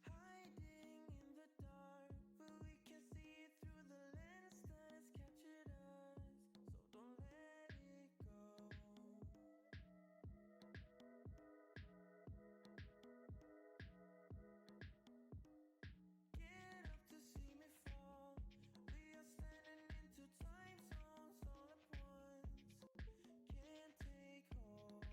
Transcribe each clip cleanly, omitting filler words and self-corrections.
Hiding in the dark, but we can see it through the lens that is captured us. So don't let it go. Get up to see me fall. We are standing in two time zones all at once. Can't take hold.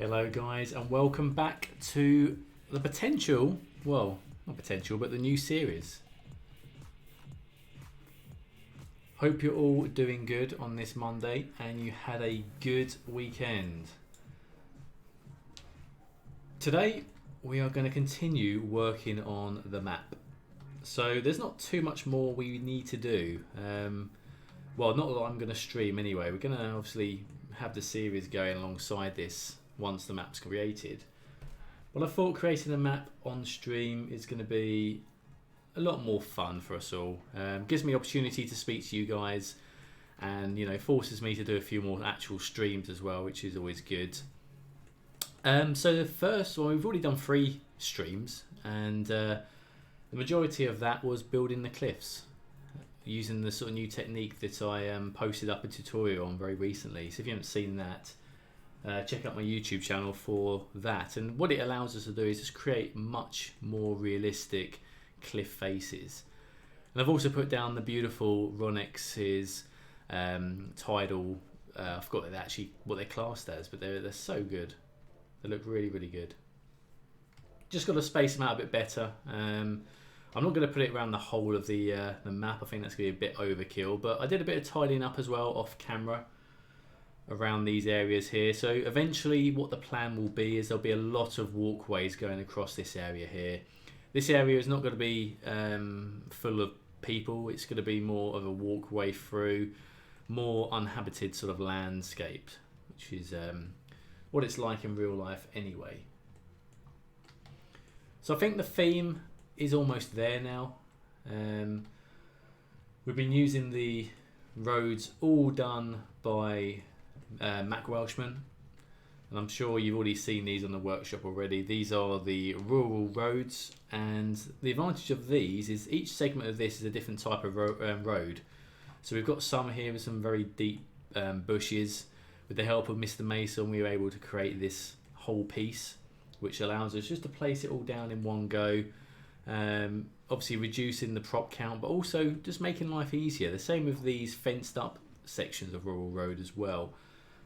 Hello guys and welcome back to the potential, well not potential but the new series. Hope you're all doing good on this Monday and you had a good weekend. Today we are going to continue working on the map. So there's not too much more we need to do. Well, not that I'm going to stream anyway. We're going to obviously have the series going alongside this once the map's created. Well, I thought creating a map on stream is going to be a lot more fun for us all. Gives me opportunity to speak to you guys, and forces me to do a few more actual streams as well, which is always good. So the first one, we've already done 3 streams, and the majority of that was building the cliffs using the sort of new technique that I posted up a tutorial on very recently. So if you haven't seen that, check out my YouTube channel for that. And what it allows us to do is just create much more realistic cliff faces. And I've also put down the beautiful Ronex's tidal. I forgot what they're classed as, but they're so good. They look really, really good. Just got to space them out a bit better. I'm not going to put it around the whole of the map. I think that's going to be a bit overkill. But I did a bit of tidying up as well off camera around these areas here. So eventually what the plan will be is there'll be a lot of walkways going across this area here. This area is not going to be full of people. It's going to be more of a walkway through, more uninhabited sort of landscape, which is what it's like in real life anyway. So I think the theme is almost there now. We've been using the roads all done by Mac Welshman, and I'm sure you've already seen these on the workshop already. These are the rural roads, and the advantage of these is each segment of this is a different type of road. So we've got some here with some very deep bushes. With the help of Mr. Mason, we were able to create this whole piece, which allows us just to place it all down in one go. Obviously reducing the prop count, but also just making life easier. The same with these fenced up sections of rural road as well.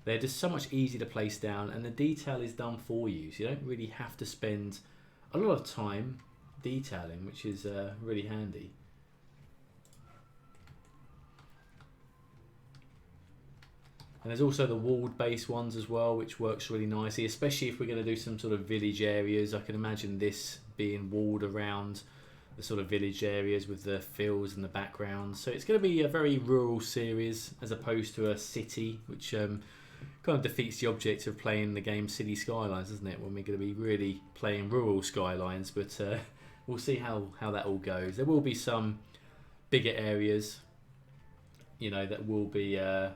They're just so much easier to place down, and the detail is done for you, so you don't really have to spend a lot of time detailing, which is really handy. And there's also the walled base ones as well, which works really nicely, especially if we're going to do some sort of village areas. I can imagine this being walled around the sort of village areas with the fields in the background. So it's going to be a very rural series as opposed to a city, which kind of defeats the object of playing the game City Skylines, doesn't it? When we're going to be really playing rural Skylines, but we'll see how that all goes. There will be some bigger areas, that will be a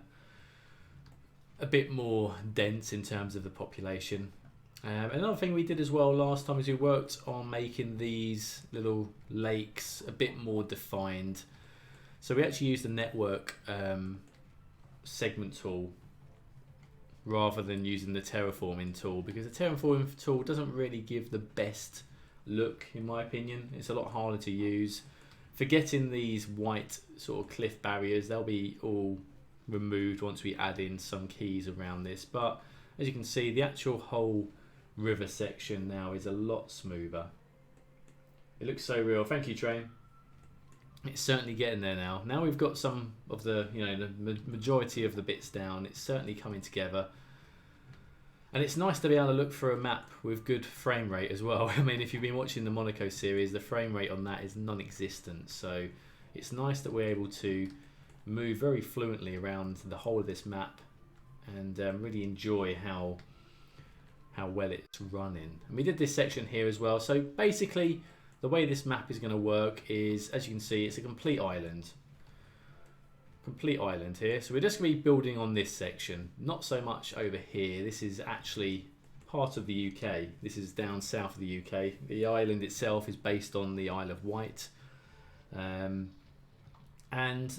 bit more dense in terms of the population. Another thing we did as well last time is we worked on making these little lakes a bit more defined. So we actually used the network segment tool rather than using the terraforming tool, because the terraforming tool doesn't really give the best look, in my opinion. It's a lot harder to use. Forgetting these white sort of cliff barriers, they'll be all removed once we add in some keys around this. But as you can see, the actual whole river section now is a lot smoother. It looks so real. Thank you, Train. It's certainly getting there now. Now we've got some of the, the majority of the bits down. It's certainly coming together. And it's nice to be able to look for a map with good frame rate as well. I mean, if you've been watching the Monaco series, the frame rate on that is non-existent. So it's nice that we're able to move very fluently around the whole of this map and really enjoy how well it's running. And we did this section here as well. So basically, the way this map is going to work is, as you can see, it's a complete island. Complete island here. So we're just going to be building on this section. Not so much over here. This is actually part of the UK. This is down south of the UK. The island itself is based on the Isle of Wight. And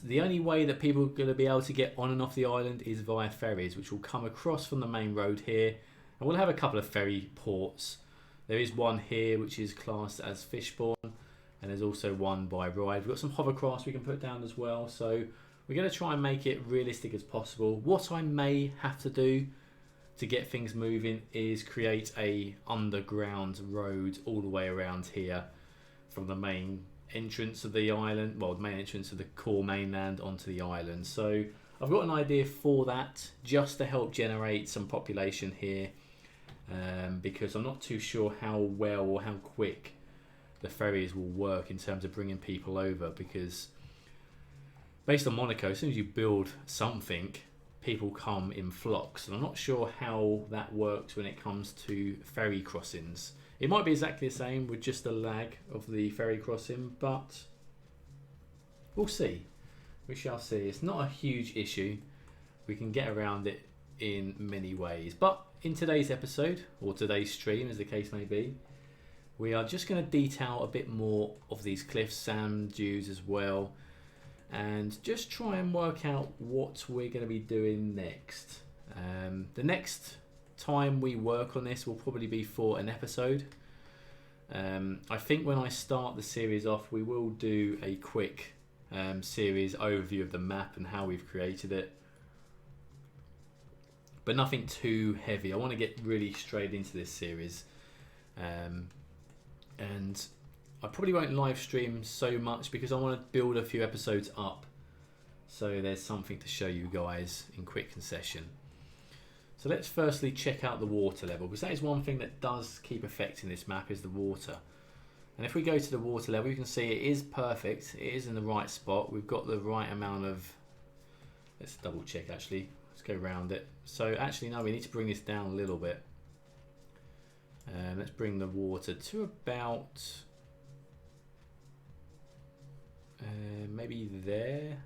the only way that people are going to be able to get on and off the island is via ferries, which will come across from the main road here. And we'll have a couple of ferry ports. There is one here which is classed as Fishbourne, and there's also one by Ryde. We've got some hovercrafts we can put down as well. So we're going to try and make it realistic as possible. What I may have to do to get things moving is create a underground road all the way around here from the main entrance of the island, well, the main entrance of the core mainland onto the island. So I've got an idea for that, just to help generate some population here, because I'm not too sure how well or how quick the ferries will work in terms of bringing people over, because based on Monaco, as soon as you build something, people come in flocks, and I'm not sure how that works when it comes to ferry crossings. It might be exactly the same with just the lag of the ferry crossing, but we'll see. We shall see. It's not a huge issue. We can get around it in many ways. But in today's episode, or today's stream as the case may be, we are just going to detail a bit more of these cliffs, sand dunes as well, and just try and work out what we're going to be doing next. The next time we work on this will probably be for an episode. I think when I start the series off, we will do a quick series overview of the map and how we've created it, but nothing too heavy. I want to get really straight into this series, and I probably won't live stream so much because I want to build a few episodes up so there's something to show you guys in quick succession. So let's firstly check out the water level, because that is one thing that does keep affecting this map, is the water. And if we go to the water level, you can see it is perfect. It is in the right spot. We've got the right amount of... Let's double check actually. Let's go around it. So actually no, we need to bring this down a little bit. Let's bring the water to about... maybe there.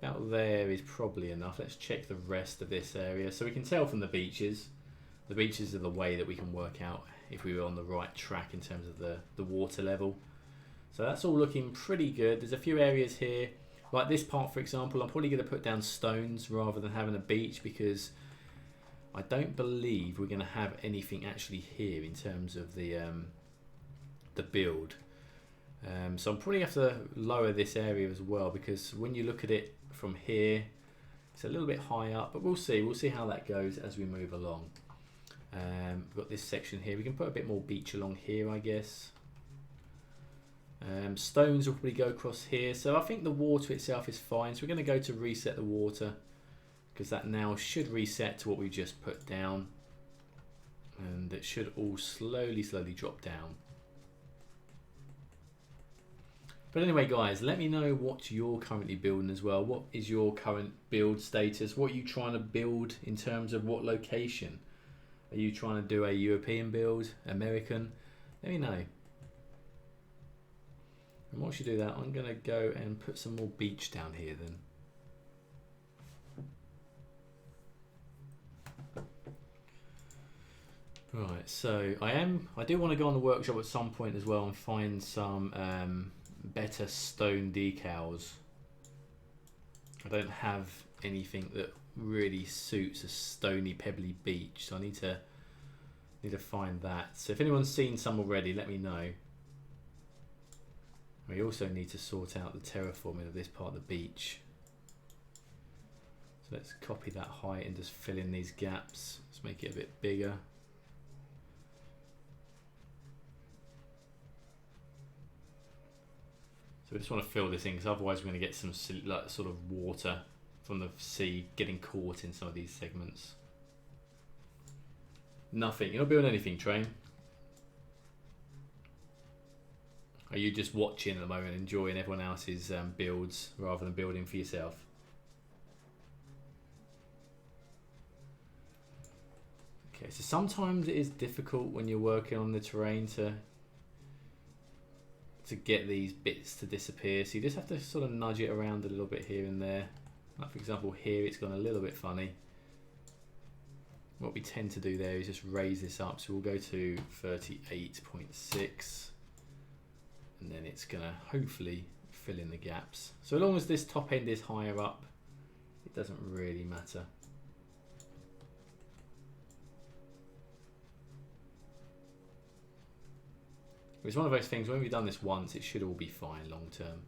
About there is probably enough. Let's check the rest of this area. So we can tell from the beaches. The beaches are the way that we can work out if we were on the right track in terms of the water level. So that's all looking pretty good. There's a few areas here, like this part for example. I'm probably going to put down stones rather than having a beach, because I don't believe we're going to have anything actually here in terms of the build. So I'm probably have to lower this area as well, because when you look at it from here, it's a little bit high up, but we'll see. We'll see how that goes as we move along. We've got this section here. We can put a bit more beach along here, I guess. Stones will probably go across here. So I think the water itself is fine. So we're going to go to reset the water, because that now should reset to what we just put down. And it should all slowly drop down. But anyway guys, let me know what you're currently building as well. What is your current build status? What are you trying to build in terms of what location? Are you trying to do a European build, American? Let me know. And once you do that, I'm going to go and put some more beach down here then. Right, so I do want to go on the workshop at some point as well and find some better stone decals. I don't have anything that really suits a stony pebbly beach, so I need to find that. So if anyone's seen some already, let me know. We also need to sort out the terraforming of this part of the beach. So let's copy that height and just fill in these gaps. Let's make it a bit bigger. So we just want to fill this in, because otherwise we're going to get some like, sort of water from the sea getting caught in some of these segments. Nothing. You're not building anything, Train. Are you just watching at the moment, enjoying everyone else's builds rather than building for yourself? Okay, so sometimes it is difficult when you're working on the terrain to get these bits to disappear, so you just have to sort of nudge it around a little bit here and there. Like for example here, it's gone a little bit funny. What we tend to do there is just raise this up, so we'll go to 38.6, and then it's going to hopefully fill in the gaps. So as long as this top end is higher up, it doesn't really matter. It's one of those things, when we've done this once, it should all be fine long term.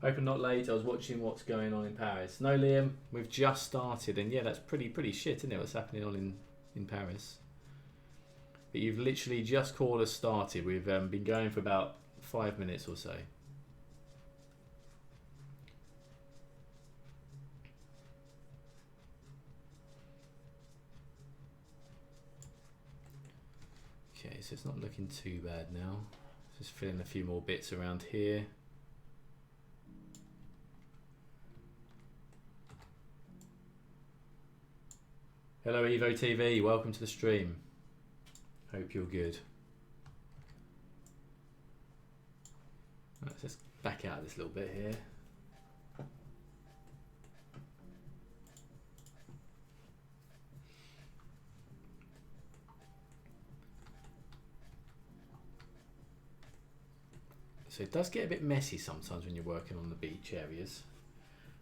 Hope I'm not late. I was watching what's going on in Paris. No, Liam, we've just started, and yeah, that's pretty shit, isn't it? What's happening on in Paris? But you've literally just called us started. We've been going for about 5 minutes or so. Okay, so it's not looking too bad now. Just filling a few more bits around here. Hello Evo TV, welcome to the stream. Hope you're good. Let's just back out this little bit here. So it does get a bit messy sometimes when you're working on the beach areas.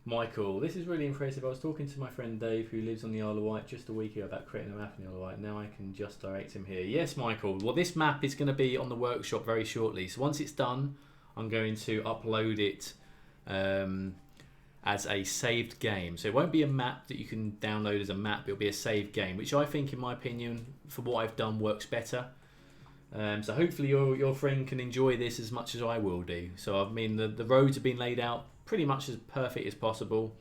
Michael, this is really impressive. I was talking to my friend Dave, who lives on the Isle of Wight, just a week ago about creating a map in the Isle of Wight. Now I can just direct him here. Yes, Michael. Well, this map is going to be on the workshop very shortly. So once it's done, I'm going to upload it as a saved game. So it won't be a map that you can download as a map. It'll be a saved game, which I think, in my opinion, for what I've done, works better. So hopefully your friend can enjoy this as much as I will do. So I mean, the roads have been laid out pretty much as perfect as possible.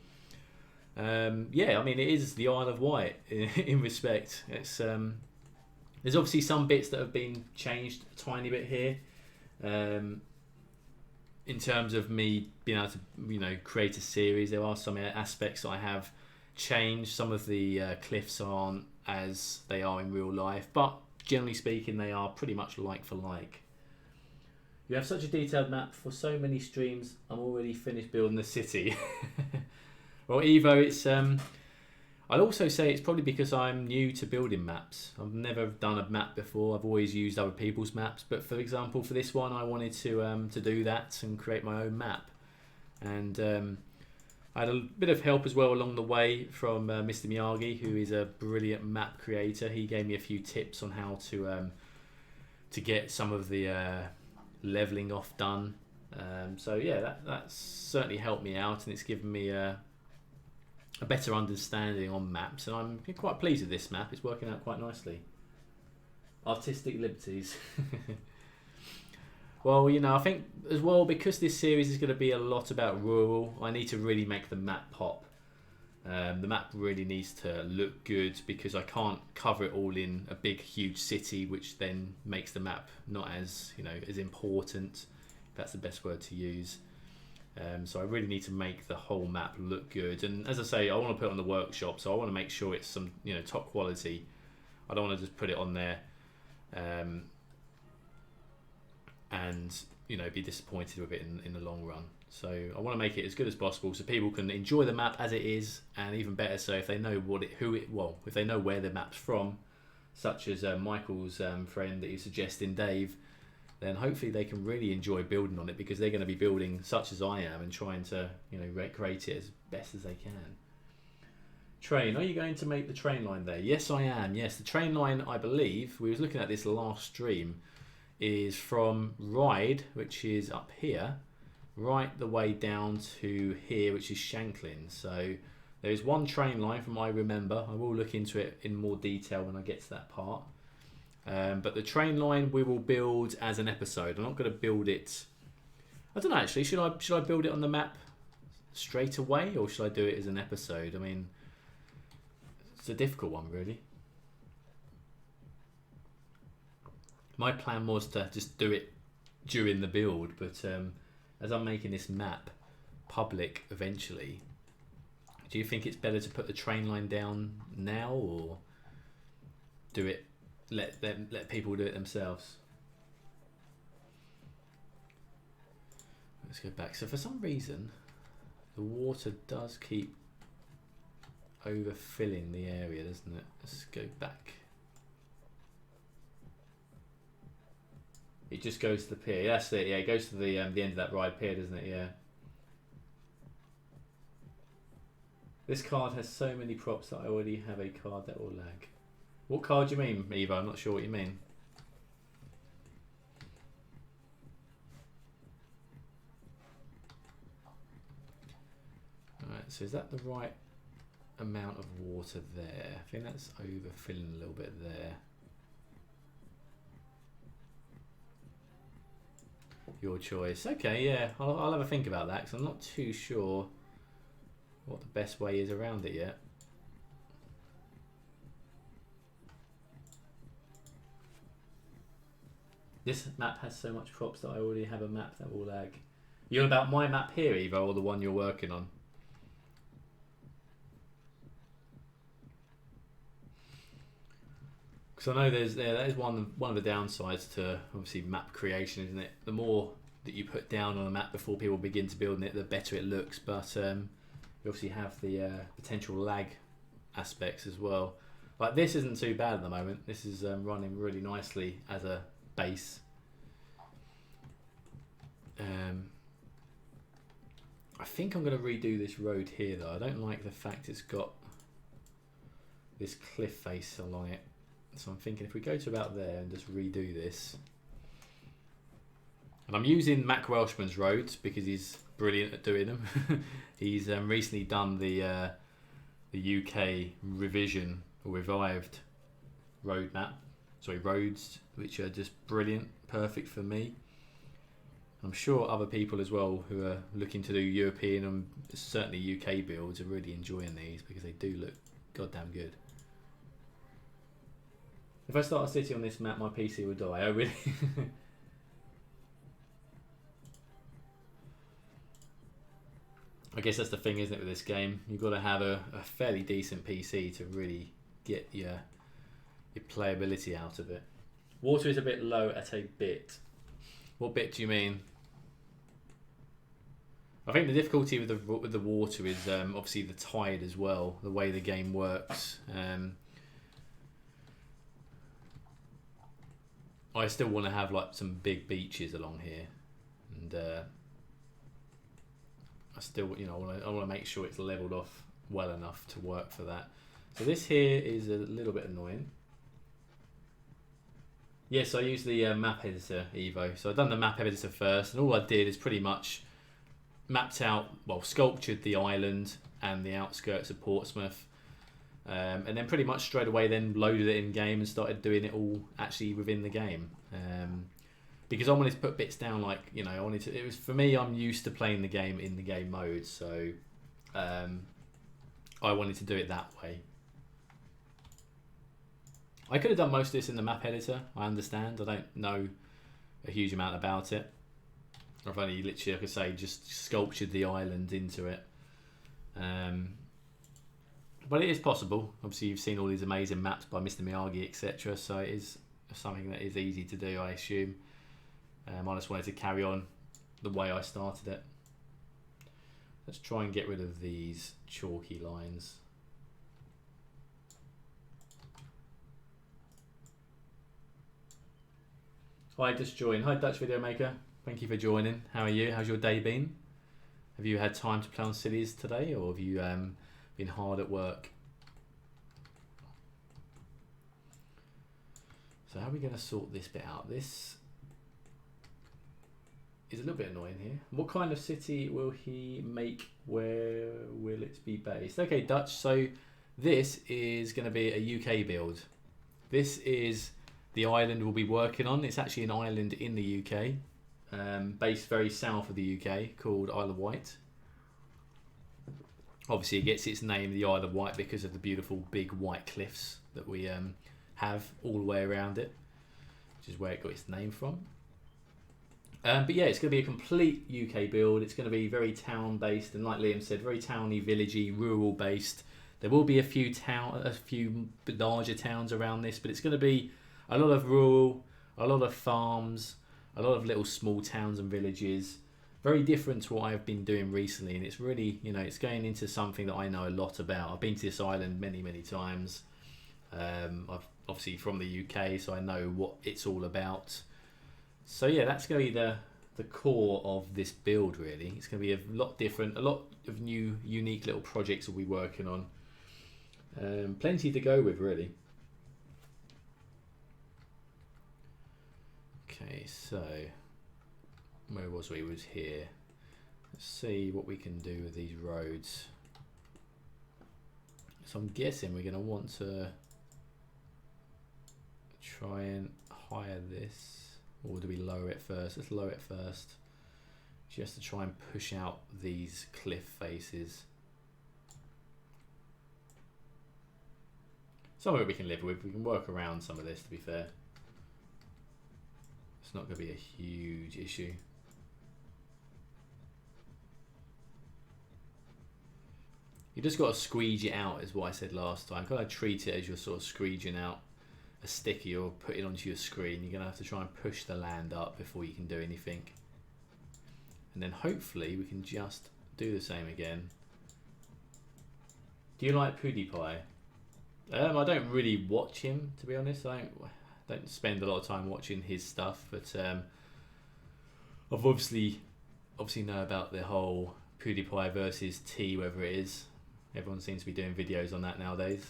Yeah, I mean, it is the Isle of Wight in respect. It's there's obviously some bits that have been changed a tiny bit here, in terms of me being able to create a series. There are some aspects that I have changed. Some of the cliffs aren't as they are in real life, but generally speaking, they are pretty much like for like. You have such a detailed map for so many streams. I'm already finished building the city. Well, Evo, it's I'd also say it's probably because I'm new to building maps. I've never done a map before. I've always used other people's maps. But for example, for this one, I wanted to do that and create my own map. And I had a bit of help as well along the way from Mr. Miyagi, who is a brilliant map creator. He gave me a few tips on how to get some of the leveling off done. So yeah, that's certainly helped me out, and it's given me a better understanding on maps, and I'm quite pleased with this map. It's working out quite nicely. Artistic liberties. Well, I think as well, because this series is going to be a lot about rural, I need to really make the map pop. The map really needs to look good, because I can't cover it all in a big huge city, which then makes the map not as as important, if that's the best word to use. So I really need to make the whole map look good, and as I say, I want to put it on the workshop, so I want to make sure it's some top quality. I don't want to just put it on there and be disappointed with it in the long run. So I want to make it as good as possible so people can enjoy the map as it is, and even better so if they know if they know where the map's from, such as Michael's friend that you're suggesting, Dave, then hopefully they can really enjoy building on it, because they're going to be building such as I am and trying to recreate it as best as they can. Train, are you going to make the train line there? Yes, I am. Yes, the train line, I believe, we was looking at this last stream, is from Ryde, which is up here, right the way down to here, which is Shanklin. So there is one train line from what I remember. I will look into it in more detail when I get to that part. But the train line we will build as an episode. I'm not going to build it. I don't know actually. Should I build it on the map straight away, or should I do it as an episode? I mean, it's a difficult one really. My plan was to just do it during the build, but as I'm making this map public eventually, do you think it's better to put the train line down now, or do it? Let people do it themselves. Let's go back. So for some reason, the water does keep overfilling the area, doesn't it? Let's go back. It just goes to the pier. That's it. Yeah, it goes to the end of that Ryde pier, doesn't it? Yeah. This card has so many props that I already have a card that will lag. What card do you mean, Evo? I'm not sure what you mean. so is that the right amount of water there? I think that's overfilling a little bit there. Your choice. Okay, yeah, I'll have a think about that because I'm not too sure what the best way is around it yet. This map has so much props that I already have a map that will lag. You're about my map here, Evo, or the one you're working on? Because I know that is one of the downsides to obviously map creation, isn't it? The more that you put down on a map before people begin to build it, the better it looks. But you obviously have the potential lag aspects as well. Like this isn't too bad at the moment. This is running really nicely as a base. I think I'm going to redo this road here though. I don't like the fact it's got this cliff face along it. So I'm thinking if we go to about there and just redo this. And I'm using Mac Welshman's roads because he's brilliant at doing them. He's recently done the UK revision or revived roads, which are just brilliant, perfect for me. I'm sure other people as well who are looking to do European and certainly UK builds are really enjoying these because they do look goddamn good. If I start a city on this map, my PC will die. Oh, really? I guess that's the thing, isn't it, with this game? You've got to have a fairly decent PC to really get your playability out of it. Water is a bit low at a bit. What bit do you mean? I think the difficulty with the water is obviously the tide as well, the way the game works. I still want to have like some big beaches along here, and I still, I want to make sure it's leveled off well enough to work for that. So this here is a little bit annoying. Yes, I use the map editor, Evo. So I've done the map editor first, and all I did is pretty much mapped out, sculptured the island and the outskirts of Portsmouth. And then pretty much straight away then loaded it in game and started doing it all actually within the game. Because I wanted to put bits down it was, for me, I'm used to playing the game in the game mode, so I wanted to do it that way. I could have done most of this in the map editor, I understand. I don't know a huge amount about it. I've only literally, like I say, just sculptured the island into it. But it is possible. Obviously, you've seen all these amazing maps by Mr. Miyagi, etc. So it is something that is easy to do, I assume. I just wanted to carry on the way I started it. Let's try and get rid of these chalky lines. Hi, just joined. Hi, Dutch Video Maker. Thank you for joining. How are you? How's your day been? Have you had time to play on cities today, or have you been hard at work? So how are we going to sort this bit out? This is a little bit annoying here. What kind of city will he make? Where will it be based? Okay, Dutch. So this is going to be a UK build. This is the island we'll be working on. It's actually an island in the UK, based very south of the UK, called Isle of Wight. Obviously, it gets its name, the Isle of Wight, because of the beautiful big white cliffs that we have all the way around it, which is where it got its name from. But yeah, it's going to be a complete UK build. It's going to be very town-based, and like Liam said, very towny, villagey, rural-based. There will be a few larger towns around this, but it's going to be a lot of rural, a lot of farms, a lot of little small towns and villages. Very different to what I've been doing recently, and it's really, it's going into something that I know a lot about. I've been to this island many, many times. I've obviously from the UK, so I know what it's all about. So yeah, that's going to be the core of this build, really. It's going to be a lot different, a lot of new, unique little projects we'll be working on. Plenty to go with, really. Okay, so where was we? Was here. Let's see what we can do with these roads. So I'm guessing we're going to want to try and higher this, or do we lower it first? Let's lower it first, just to try and push out these cliff faces. Some of it we can live with. We can work around some of this, to be fair. It's not going to be a huge issue. You just got to squeege it out, is what I said last time. Kind of treat it as you're sort of squeeging out a sticker you're putting onto your screen. You're going to have to try and push the land up before you can do anything. And then hopefully we can just do the same again. Do you like PewDiePie? I don't really watch him, to be honest. I don't spend a lot of time watching his stuff, but I've obviously know about the whole PewDiePie versus T, whether it is. Everyone seems to be doing videos on that nowadays.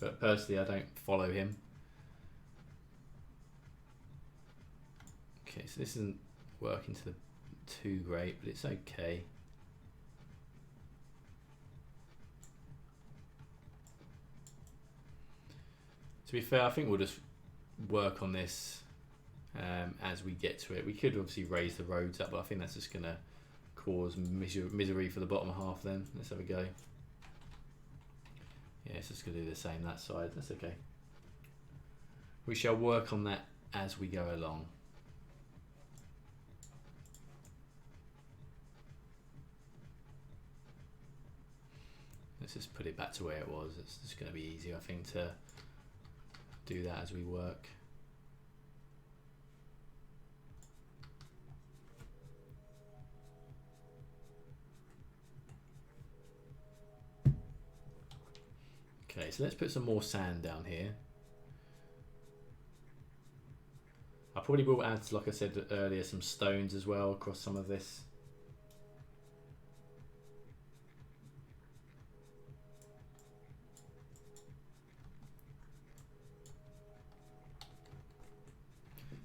But personally, I don't follow him. Okay, so this isn't working too great, but it's okay. To be fair, I think we'll just work on this as we get to it. We could obviously raise the roads up, but I think that's just going to cause misery for the bottom half then. Let's have a go. Yeah, it's just going to do the same that side. That's okay. We shall work on that as we go along. Let's just put it back to where it was. It's just going to be easier, I think, to do that as we work. Okay, so let's put some more sand down here. I probably will add, like I said earlier, some stones as well across some of this.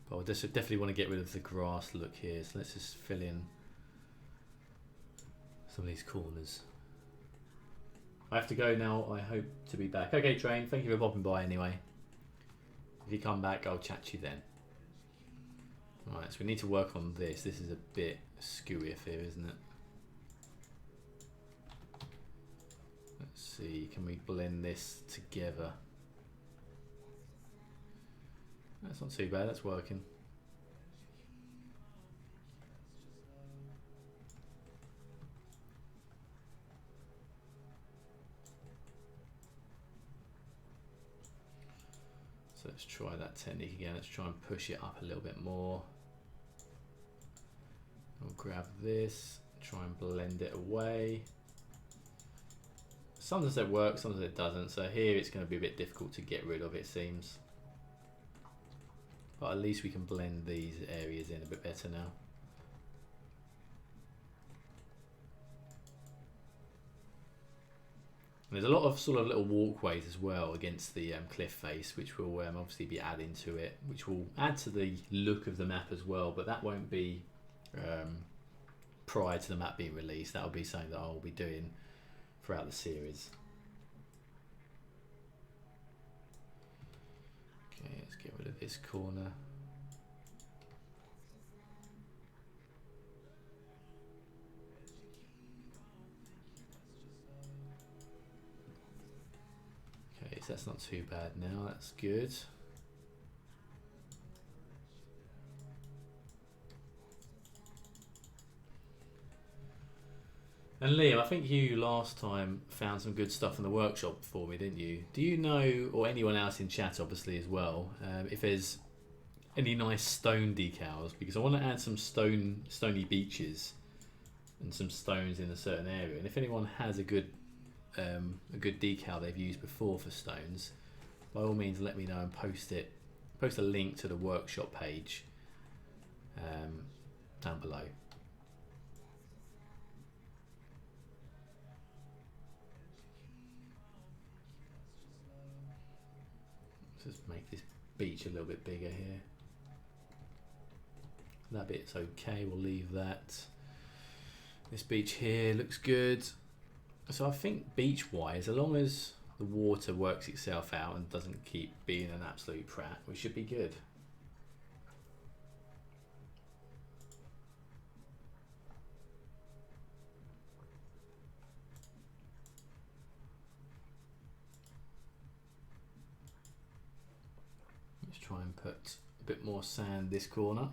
But I definitely want to get rid of the grass look here, so let's just fill in some of these corners. I have to go now. I hope to be back. Okay, train, thank you for popping by anyway. If you come back, I'll chat to you then. Right, so we need to work on this. This is a bit skewy here, isn't it? Let's see, can we blend this together? That's not too bad, that's working. So let's try that technique again. Let's try and push it up a little bit more. We'll grab this, try and blend it away. Sometimes it works, sometimes it doesn't. So here it's going to be a bit difficult to get rid of, it seems. But at least we can blend these areas in a bit better now. And there's a lot of sort of little walkways as well against the cliff face, which will obviously be adding to it, which will add to the look of the map as well, but that won't be prior to the map being released. That'll be something that I'll be doing throughout the series. Okay, let's get rid of this corner. Okay, so that's not too bad now, that's good. And Liam, I think you last time found some good stuff in the workshop for me, didn't you? Do you know, or anyone else in chat obviously as well, if there's any nice stone decals? Because I want to add some stony beaches and some stones in a certain area. And if anyone has a good decal they've used before for stones, by all means let me know and post a link to the workshop page down below. Let's just make this beach a little bit bigger here. That bit's okay, we'll leave that. This beach here looks good. So I think beach-wise, as long as the water works itself out and doesn't keep being an absolute prat, we should be good. Let's try and put a bit more sand this corner.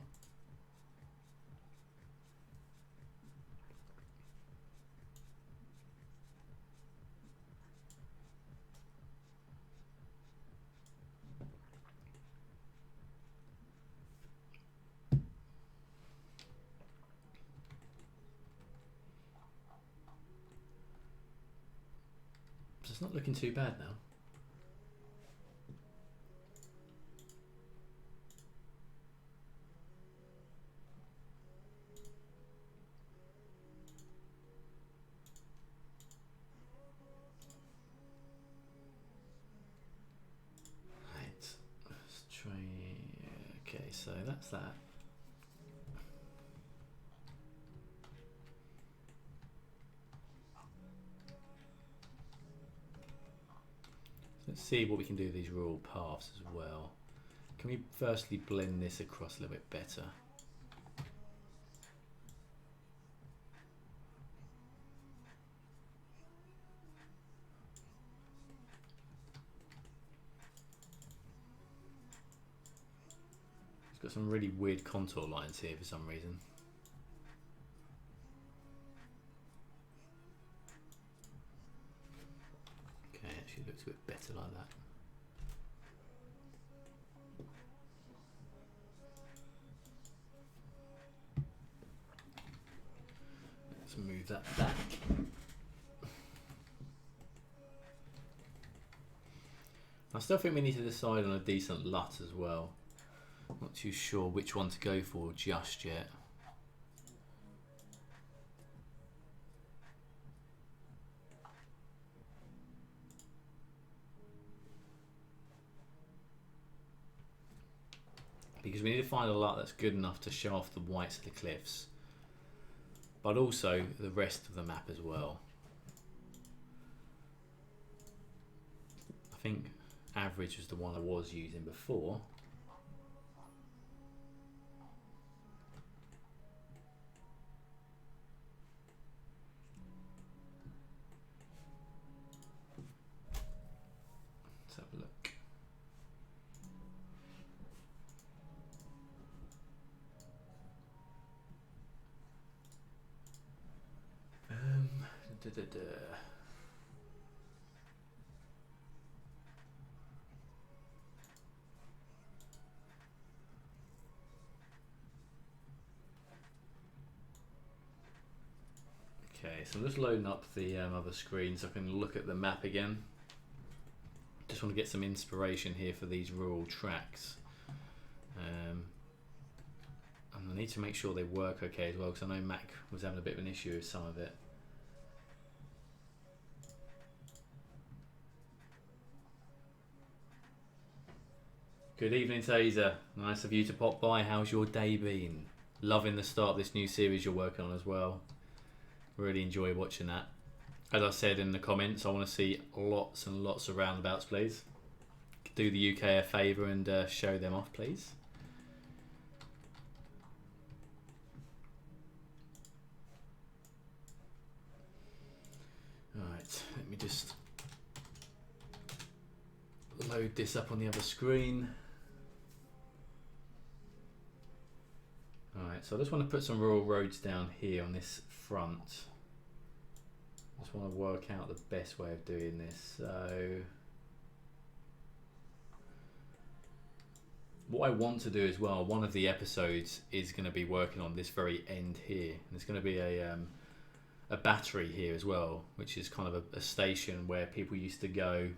So it's not looking too bad now. Okay, so that's that. So let's see what we can do with these rural paths as well. Can we firstly blend this across a little bit better? It's got some really weird contour lines here for some reason. Okay, actually looks a bit better like that. Let's move that back. I still think we need to decide on a decent LUT as well. Not too sure which one to go for just yet. Because we need to find a LUT that's good enough to show off the whites of the cliffs, but also the rest of the map as well. I think average was the one I was using before. Let's have a look. Da, da, da. Okay, so I'm just loading up the other screen so I can look at the map again. Just want to get some inspiration here for these rural tracks. And I need to make sure they work okay as well, because I know Mac was having a bit of an issue with some of it. Good evening, Taser. Nice of you to pop by. How's your day been? Loving the start of this new series you're working on as well. Really enjoy watching that. As I said in the comments, I want to see lots and lots of roundabouts, please. Do the UK a favour and show them off, please. Alright, let me just load this up on the other screen. Alright, so I just want to put some rural roads down here on this front. I just want to work out the best way of doing this. So what I want to do as well, one of the episodes is going to be working on this very end here. And there's going to be a battery here as well, which is kind of a station where people used to go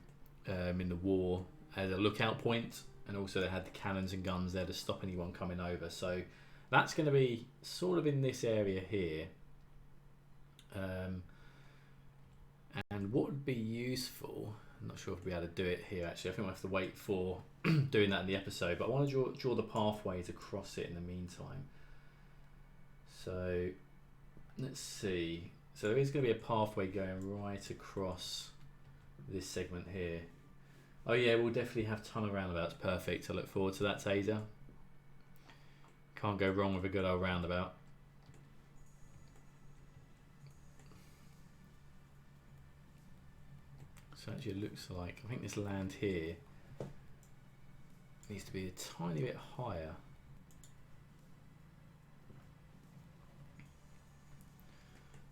in the war as a lookout point, and also they had the cannons and guns there to stop anyone coming over. So that's going to be sort of in this area here. And what would be useful, I'm not sure if we'll be able to do it here actually, I think we'll have to wait for doing that in the episode, but I want to draw the pathways across it in the meantime. So let's see, So there is going to be a pathway going right across this segment here. Oh yeah, we'll definitely have tunnel roundabouts. Perfect. I look forward to that, Taser. Can't go wrong with a good old roundabout. So actually it looks like, I think this land here needs to be a tiny bit higher.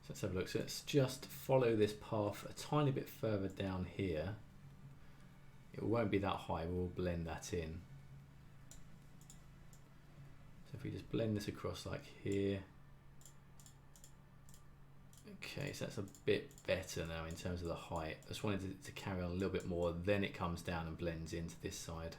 So let's have a look. So let's just follow this path a tiny bit further down here. It won't be that high, we'll blend that in. So if we just blend this across like here. Okay, so that's a bit better now in terms of the height. I just wanted it to carry on a little bit more, then it comes down and blends into this side.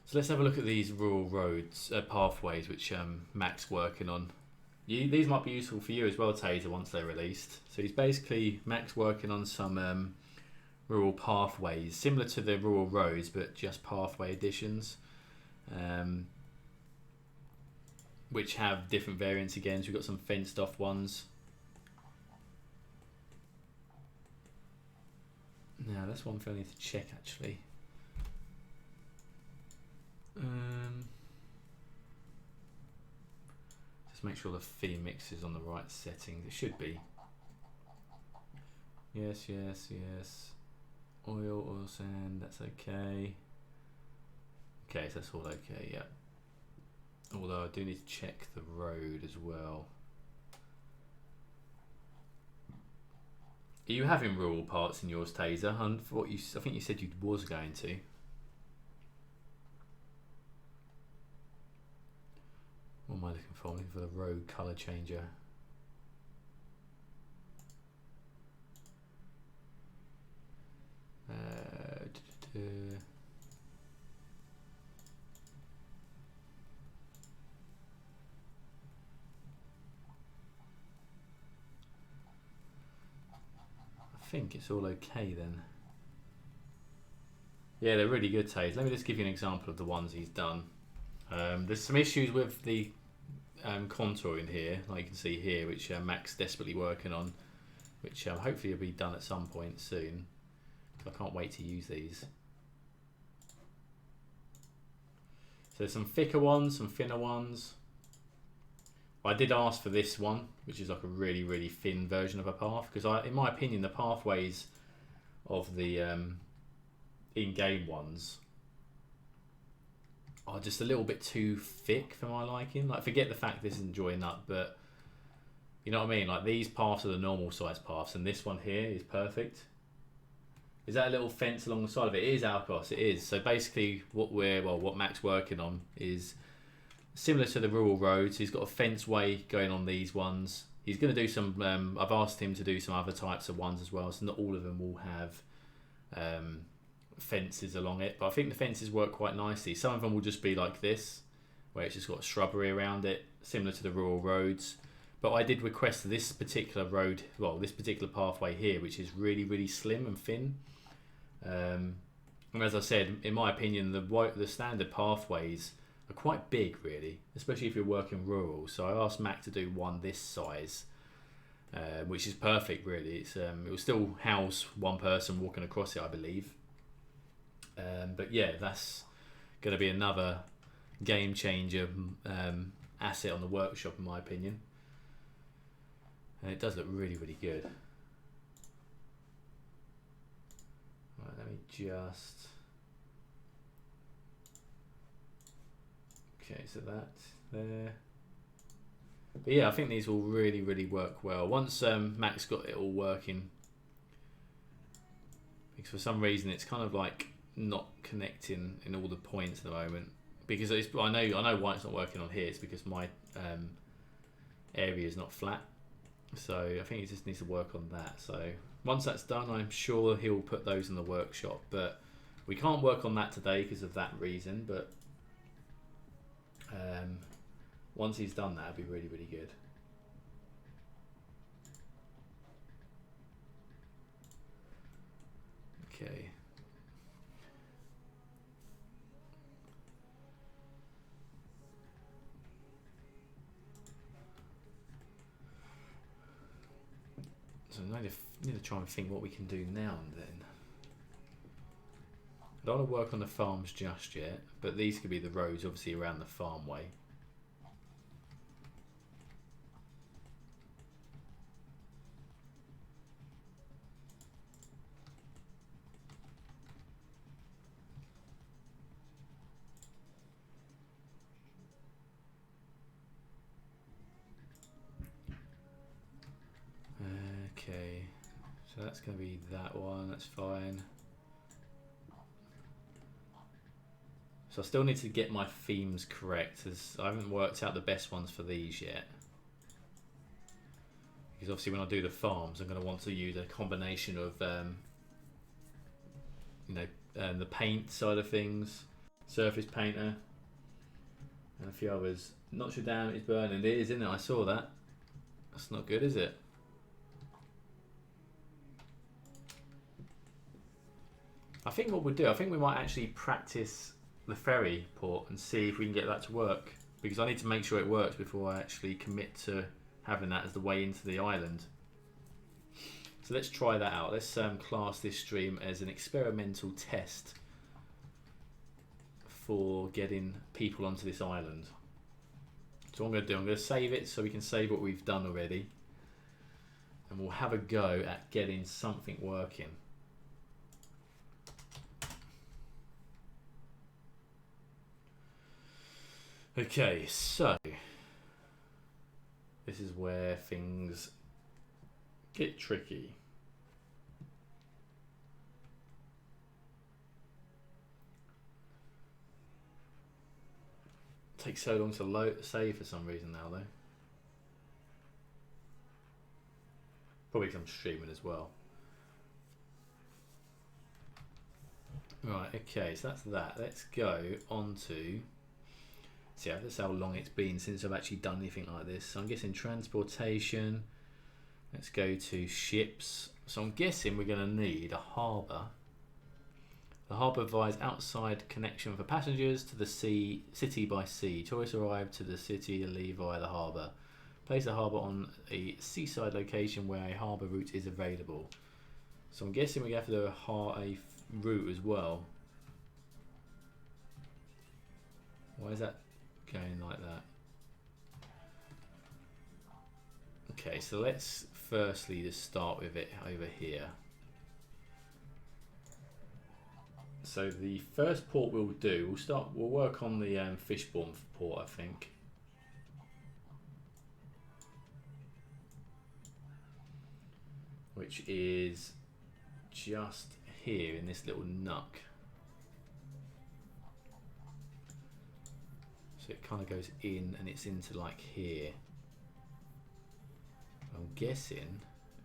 So let's have a look at these rural roads, pathways, which Mac's working on. These might be useful for you as well, Taser, once they're released. So he's basically, Mac's working on some rural pathways, similar to the rural roads, but just pathway additions. Which have different variants again. So we've got some fenced off ones. Now that's one thing I need to check actually. Just make sure the theme mix is on the right settings. It should be. Yes, yes, yes. Oil sand, that's okay. Okay, so that's all okay, yeah. Although I do need to check the road as well. Are you having rural parts in yours, Taser? And for what I think you said you was going to. What am I looking for? I'm looking for the road colour changer. I think it's all okay then. Yeah, they're really good, Taser. Let me just give you an example of the ones he's done. There's some issues with the contouring here, like you can see here, which Mac's desperately working on, which hopefully will be done at some point soon. I can't wait to use these. So there's some thicker ones, some thinner ones. I did ask for this one, which is like a really, really thin version of a path, because in my opinion, the pathways of the in-game ones are just a little bit too thick for my liking. Like, forget the fact this isn't joined up, but you know what I mean? Like, these paths are the normal size paths, and this one here is perfect. Is that a little fence along the side of it? It is Alcos, it is. So basically what Mac's working on is similar to the rural roads. He's got a fence way going on these ones. He's going to do some, I've asked him to do some other types of ones as well, so not all of them will have fences along it, but I think the fences work quite nicely. Some of them will just be like this, where it's just got shrubbery around it, similar to the rural roads. But I did request this particular road, well, this particular pathway here, which is really, really slim and thin. And as I said, in my opinion, the standard pathways are quite big, really, especially if you're working rural. So I asked Mac to do one this size, which is perfect, really. It will still house one person walking across it, I believe. But yeah, that's going to be another game changer asset on the workshop, in my opinion. And it does look really, really good. Right, let me just... Okay, so that's there. But yeah, I think these will really, really work well. Once Mac's got it all working, because for some reason it's kind of like not connecting in all the points at the moment. Because I know why it's not working on here. It's because my area is not flat. So I think he just needs to work on that. So once that's done, I'm sure he'll put those in the workshop. But we can't work on that today because of that reason. But once he's done that, it'll be really, really good. Okay. I need to try and think what we can do now and then. I don't want to work on the farms just yet, but these could be the roads obviously around the farmway. Okay, so that's going to be that one, that's fine. So I still need to get my themes correct, as I haven't worked out the best ones for these yet. Because obviously when I do the farms, I'm going to want to use a combination of, the paint side of things, surface painter, and a few others. Notre Dame is burning. It is, isn't it? I saw that. That's not good, is it? I think what we'll do, I think we might actually practice the ferry port and see if we can get that to work, because I need to make sure it works before I actually commit to having that as the way into the island. So let's try that out. Let's class this stream as an experimental test for getting people onto this island. So what I'm going to do, I'm going to save it so we can save what we've done already, and we'll have a go at getting something working. Okay, so this is where things get tricky. It takes so long to save for some reason now, though. Probably because I'm streaming as well. Right, okay, so that's that. Let's go on to... See, that's how long it's been since I've actually done anything like this. So I'm guessing transportation. Let's go to ships. So I'm guessing we're going to need a harbour. The harbour provides outside connection for passengers to the city by sea. Tourists arrive to the city and leave via the harbour. Place the harbour on a seaside location where a harbour route is available. So I'm guessing we have to do a route as well. Why is that going like that? Okay, so let's firstly just start with it over here. So the first port we'll do, we'll work on the Fishbourne port, I think. Which is just here in this little nook. So it kind of goes in and it's into like here. I'm guessing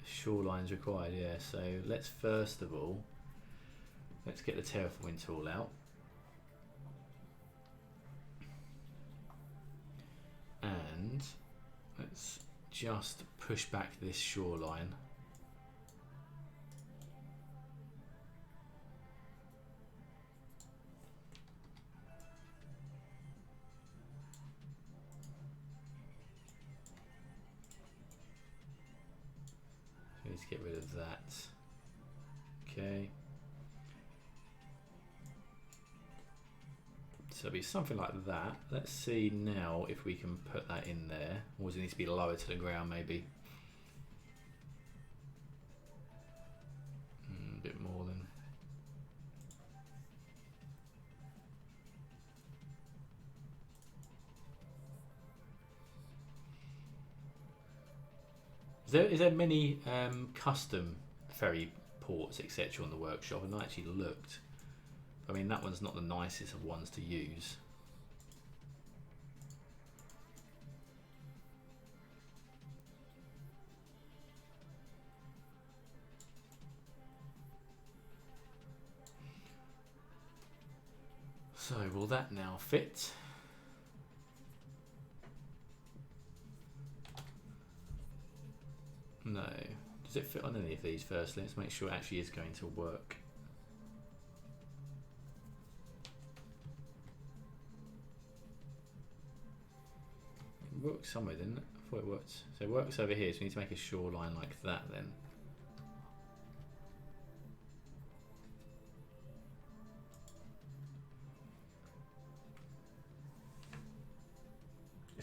shoreline's required, yeah. So let's first of all, let's get the terraforming tool out. And let's just push back this shoreline. So let's get rid of that. Okay. So it'll be something like that. Let's see now if we can put that in there. Or does it need to be lower to the ground maybe? A bit more than. Is there many custom ferry ports etc. on the workshop? I've not actually looked. I mean, that one's not the nicest of ones to use. So, will that now fit? No. Does it fit on any of these firstly? Let's make sure it actually is going to work. It works somewhere, didn't it? I thought it worked. So it works over here, so we need to make a shoreline like that then.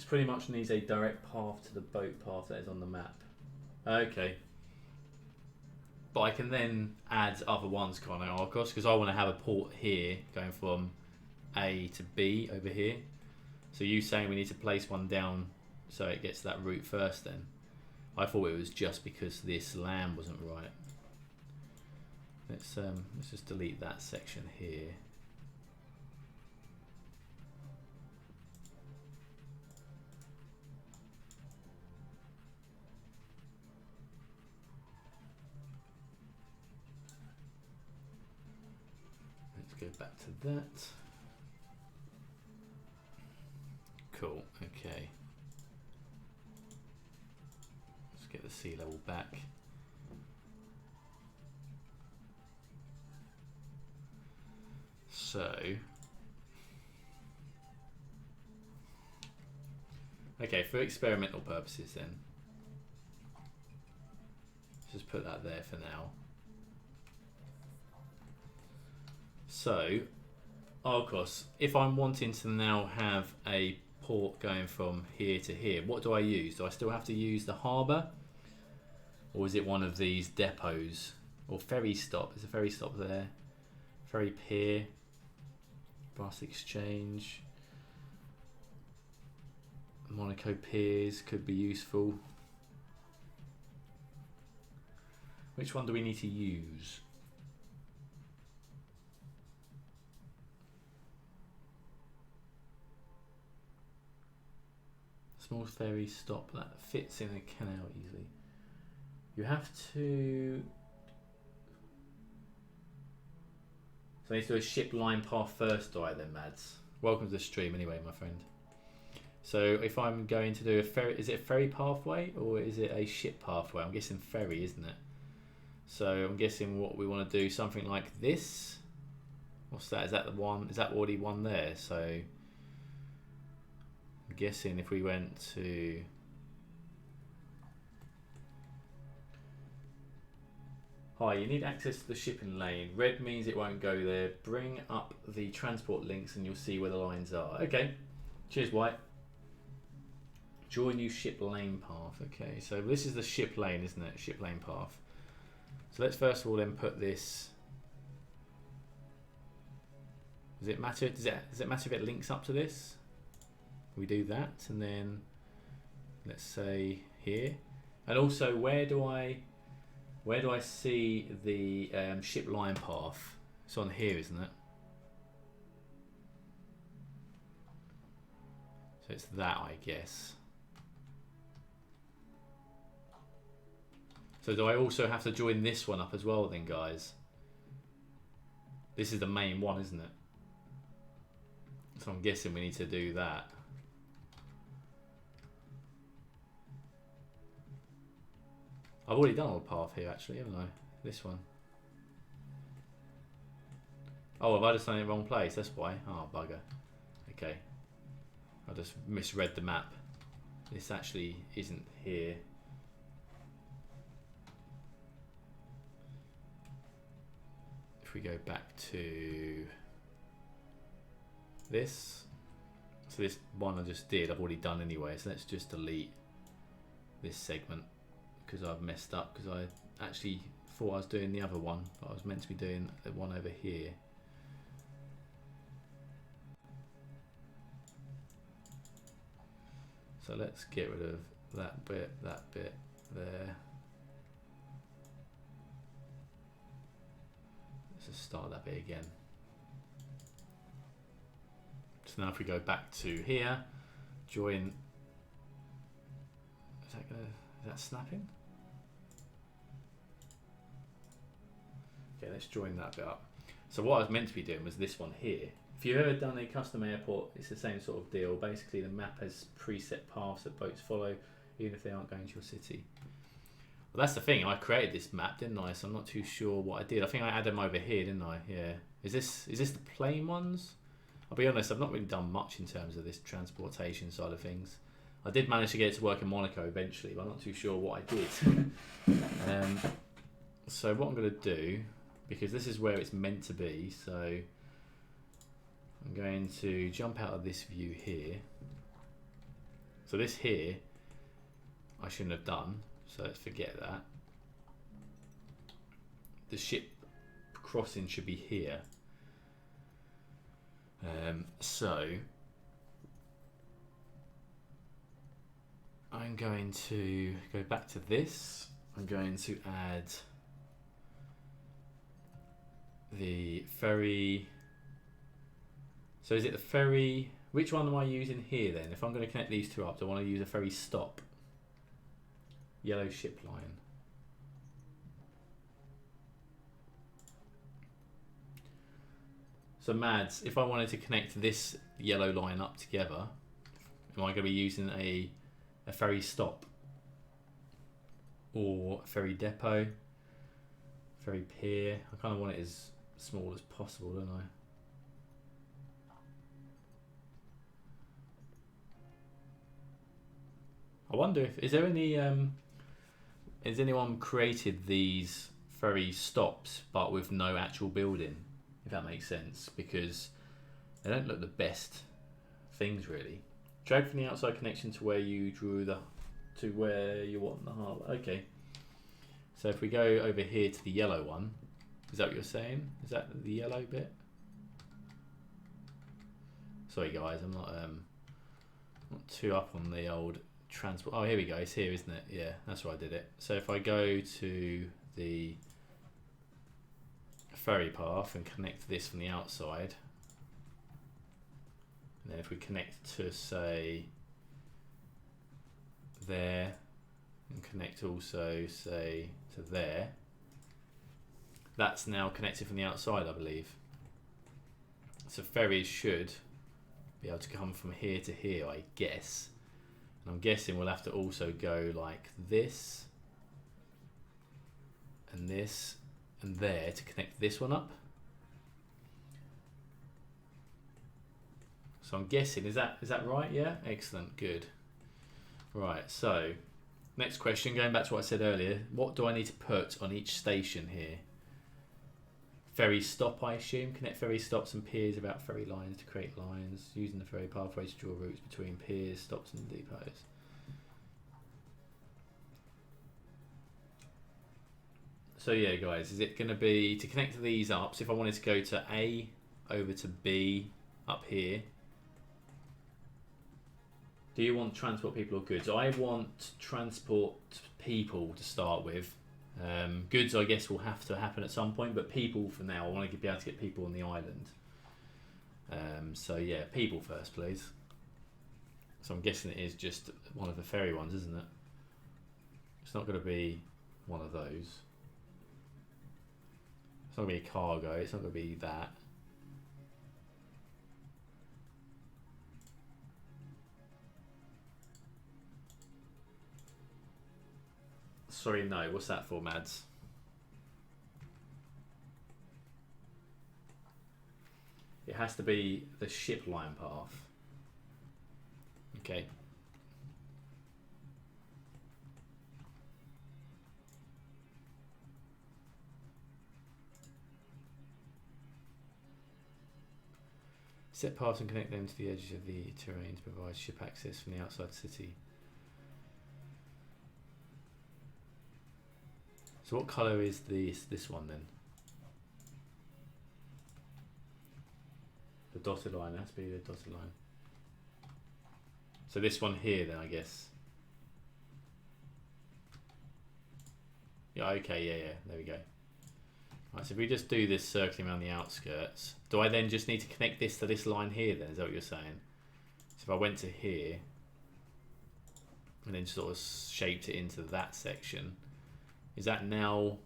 This pretty much needs a direct path to the boat path that is on the map. Okay. But I can then add other ones, can't I, Arcos? Because I want to have a port here going from A to B over here. So you saying we need to place one down so it gets that route first then? I thought it was just because this land wasn't right. Let's just delete that section here. Let's go back to that. Cool, okay. Let's get the sea level back. So, okay, for experimental purposes then, let's just put that there for now. So, of course, if I'm wanting to now have a port going from here to here, what do I use? Do I still have to use the harbour? Or is it one of these depots? Or ferry stop? Is a ferry stop there? Ferry pier? Bus exchange? Monaco piers could be useful. Which one do we need to use? Small ferry stop that fits in a canal easily. You have to... So I need to do a ship line path first, do I then, Mads? Welcome to the stream anyway, my friend. So if I'm going to do a ferry, is it a ferry pathway or is it a ship pathway? I'm guessing ferry, isn't it? So I'm guessing what we want to do, something like this. What's that? Is that the one? Is that already one there? So I'm guessing if we went to... Hi, you need access to the shipping lane. Red means it won't go there. Bring up the transport links and you'll see where the lines are. Okay. Cheers, White. Join new ship lane path. Okay, so this is the ship lane, isn't it? Ship lane path. So let's first of all then put this... Does it matter? Does it matter if it links up to this? We do that and then let's say here. And also where do I see the ship line path? It's on here, isn't it? So it's that, I guess. So do I also have to join this one up as well then, guys? This is the main one, isn't it? So I'm guessing we need to do that. I've already done all the path here actually, haven't I? This one. Oh, have I just done it in the wrong place? That's why. Oh, bugger. Okay. I just misread the map. This actually isn't here. If we go back to this. So this one I just did, I've already done anyway. So let's just delete this segment. Because I've messed up, because I actually thought I was doing the other one, but I was meant to be doing the one over here. So let's get rid of that bit there. Let's just start that bit again. So now if we go back to here, join, is that snapping? Okay, let's join that bit up. So what I was meant to be doing was this one here. If you've ever done a custom airport, it's the same sort of deal. Basically, the map has preset paths that boats follow, even if they aren't going to your city. Well, that's the thing. I created this map, didn't I? So I'm not too sure what I did. I think I added them over here, didn't I? Yeah. Is this the plain ones? I'll be honest, I've not really done much in terms of this transportation side of things. I did manage to get it to work in Monaco eventually, but I'm not too sure what I did. So what I'm going to do, because this is where it's meant to be, so I'm going to jump out of this view here. So this here, I shouldn't have done. So let's forget that. The ship crossing should be here. So I'm going to go back to this. I'm going to add the ferry. So is it the ferry? Which one am I using here then? If I'm going to connect these two up, do I want to use a ferry stop? Yellow ship line. So Mads, if I wanted to connect this yellow line up together, am I going to be using a ferry stop? Or a ferry depot? Ferry pier? I kind of want it as small as possible, don't I? I wonder if, is there any, has anyone created these ferry stops but with no actual building? If that makes sense, because they don't look the best things really. Drag from the outside connection to where you drew to where you want the harbour. Okay. So if we go over here to the yellow one, is that what you're saying? Is that the yellow bit? Sorry guys, I'm not too up on the old transport. Oh, here we go. It's here, isn't it? Yeah, that's where I did it. So if I go to the ferry path and connect this from the outside, and then if we connect to say there and connect also say to there, that's now connected from the outside, I believe. So ferries should be able to come from here to here, I guess. And I'm guessing we'll have to also go like this and this and there to connect this one up. So I'm guessing, is that right? Yeah, excellent, good. Right, so next question, going back to what I said earlier, what do I need to put on each station here? Ferry stop, I assume. Connect ferry stops and piers about ferry lines to create lines, using the ferry pathway to draw routes between piers, stops and depots. So yeah guys, is it going to be to connect these up? So if I wanted to go to A over to B up here, do you want transport people or goods? I want transport people to start with. Goods I guess will have to happen at some point, but people for now. I want to be able to get people on the island. So yeah, people first please. So I'm guessing it is just one of the ferry ones, isn't it? It's not going to be one of those. It's not going to be cargo, it's not going to be that. Sorry, no, what's that for, Mads? It has to be the ship line path. Okay. Set paths and connect them to the edges of the terrain to provide ship access from the outside city. So what colour is this one then? The dotted line, it has to be the dotted line. So this one here then, I guess. Yeah, okay, yeah, there we go. Right, so if we just do this circling around the outskirts, do I then just need to connect this to this line here then? Is that what you're saying? So if I went to here and then sort of shaped it into that section, is that now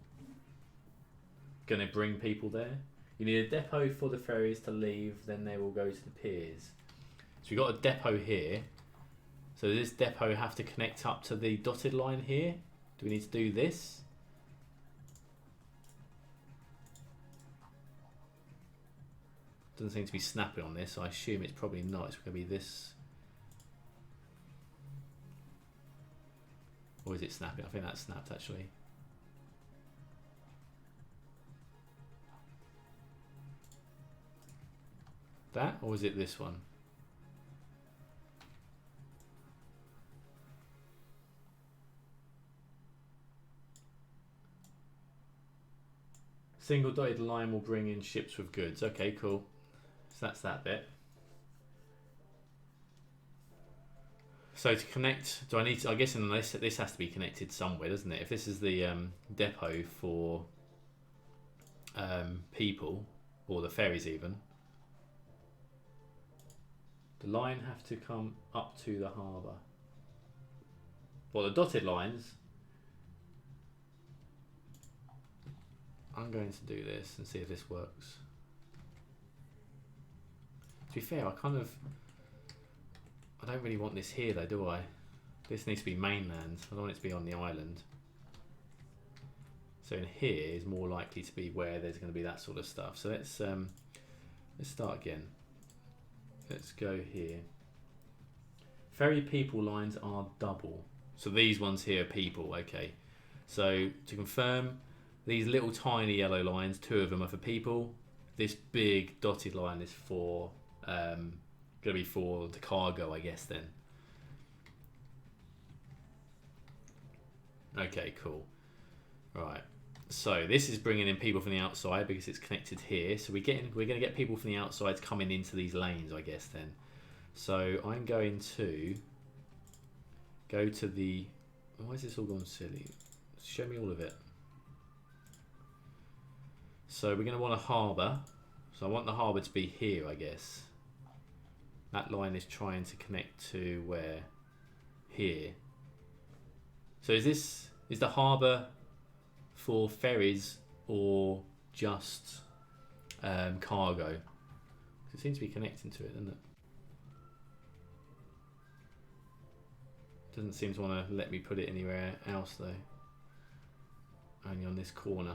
going to bring people there? You need a depot for the ferries to leave, then they will go to the piers. So we've got a depot here. So does this depot have to connect up to the dotted line here? Do we need to do this? Doesn't seem to be snapping on this, so I assume it's probably not. It's going to be this. Or is it snapping? I think that's snapped actually. That, or is it this one? Single dotted line will bring in ships with goods. Okay, cool. So that's that bit. So to connect, do I need to, I guess in this has to be connected somewhere, doesn't it? If this is the depot for people, or the ferries even, the line have to come up to the harbour. Well, the dotted lines, I'm going to do this and see if this works. To be fair, I don't really want this here though, do I? This needs to be mainland. I don't want it to be on the island. So in here is more likely to be where there's going to be that sort of stuff. So let's start again. Let's go here. Ferry people lines are double. So these ones here are people, okay. So to confirm, these little tiny yellow lines, 2 of them are for people. This big dotted line is for, going to be for the cargo, I guess then. Okay, cool. Right. So this is bringing in people from the outside because it's connected here. So we're going to get people from the outside coming into these lanes, I guess then. So I'm going to go to the. Why is this all gone silly? Show me all of it. So we're going to want a harbour. So I want the harbour to be here, I guess. That line is trying to connect to where? Here. So is the harbour for ferries or just cargo? It seems to be connecting to it, doesn't it? Doesn't seem to want to let me put it anywhere else though. Only on this corner.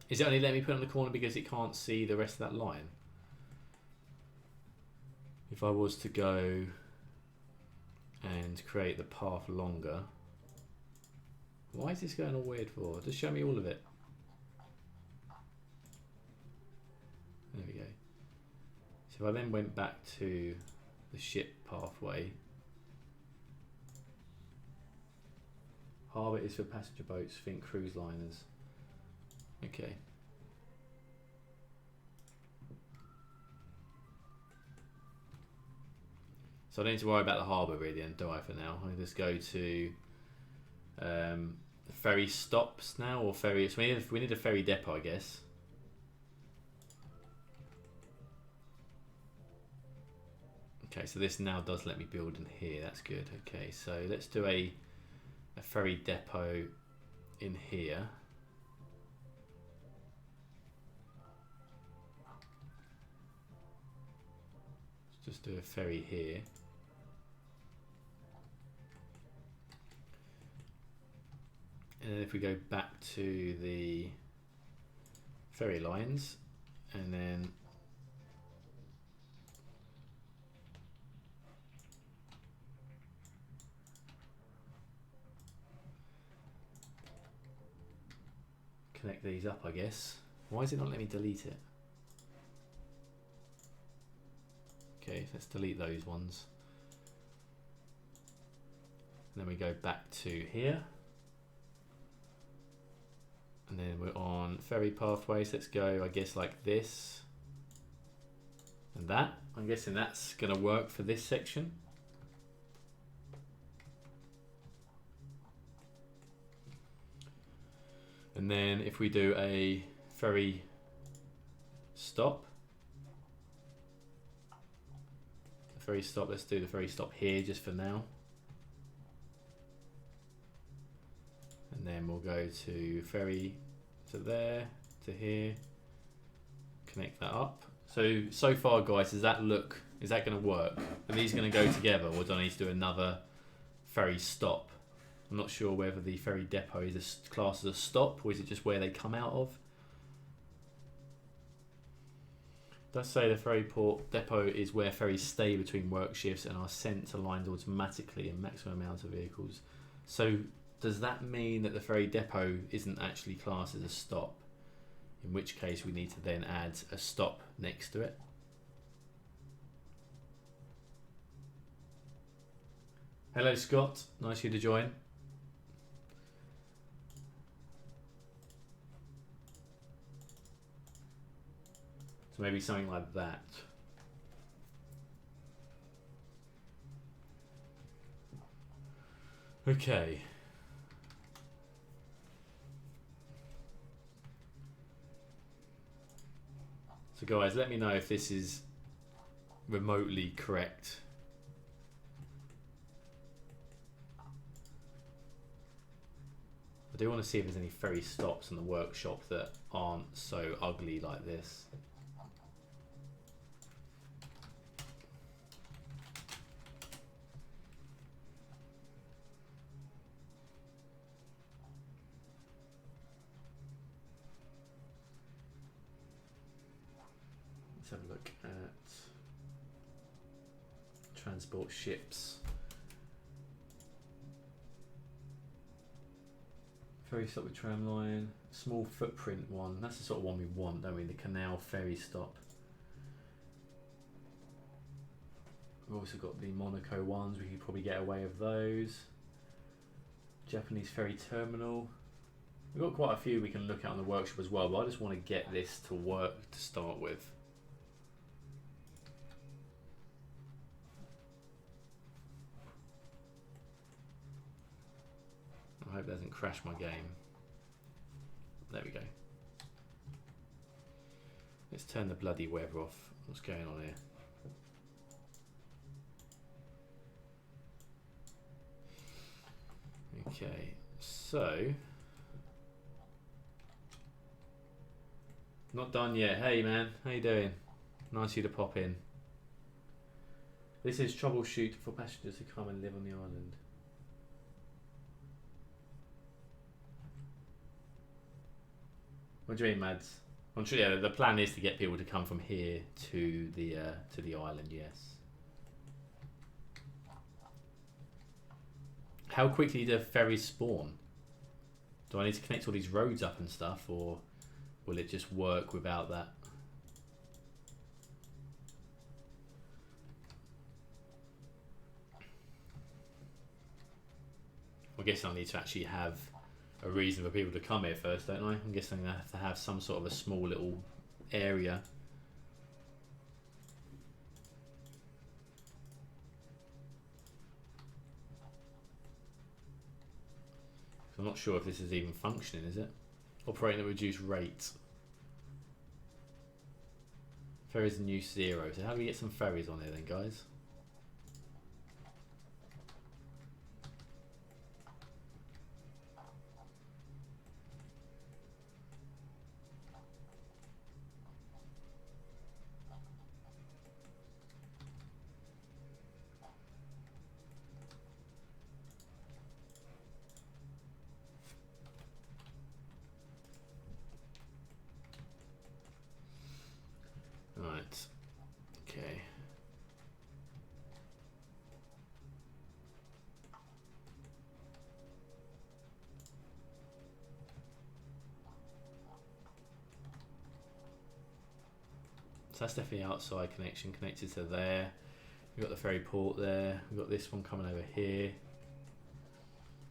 Is it only letting me put it on the corner because it can't see the rest of that line? If I was to go and create the path longer. Why is this going all weird for? Just show me all of it. There we go. So if I then went back to the ship pathway. Harbour is for passenger boats, think cruise liners. Okay. So I don't need to worry about the harbour really, then, do I, for now? I just go to ferry stops now, or ferry. So we need a ferry depot, I guess. Okay, so this now does let me build in here. That's good. Okay, so let's do a ferry depot in here. Let's just do a ferry here. And then if we go back to the ferry lines, and then connect these up, I guess. Why is it not letting me delete it? Okay, let's delete those ones. And then we go back to here. And then we're on ferry pathways. Let's go, I guess, like this. And that. I'm guessing that's going to work for this section. And then if we do a ferry stop. Ferry stop, let's do the ferry stop here just for now. And then we'll go to ferry to there, to here, connect that up. So far guys, does that look, is that going to work? Are these going to go together, or do I need to do another ferry stop? I'm not sure whether the ferry depot is classed as a stop, or is it just where they come out of? It does say the ferry port depot is where ferries stay between work shifts and are sent to lines automatically in maximum amount of vehicles. So does that mean that the ferry depot isn't actually classed as a stop? In which case we need to then add a stop next to it. Hello, Scott. Nice of you to join. So maybe something like that. Okay. So guys, let me know if this is remotely correct. I do want to see if there's any ferry stops in the workshop that aren't so ugly like this. Let's have a look at transport ships. Ferry stop with tram line. Small footprint one. That's the sort of one we want, don't we? The canal ferry stop. We've also got the Monaco ones. We could probably get away with those. Japanese ferry terminal. We've got quite a few we can look at on the workshop as well, but I just want to get this to work to start with. I hope it doesn't crash my game. There we go. Let's turn the bloody weather off. What's going on here? Okay, so not done yet. Hey man, how you doing? Nice of you to pop in. This is troubleshoot for passengers who come and live on the island. What do you mean, Mads? I'm sure. Yeah, the plan is to get people to come from here to the island. Yes. How quickly do ferries spawn? Do I need to connect all these roads up and stuff, or will it just work without that? I guess I need to actually have a reason for people to come here first, don't I? I'm guessing I have to have some sort of a small little area. I'm not sure if this is even functioning, is it? Operating at reduced rate. Ferries in use 0. So how do we get some ferries on here then, guys? Right. Okay. So that's definitely outside connection connected to there. We've got the ferry port there. We've got this one coming over here.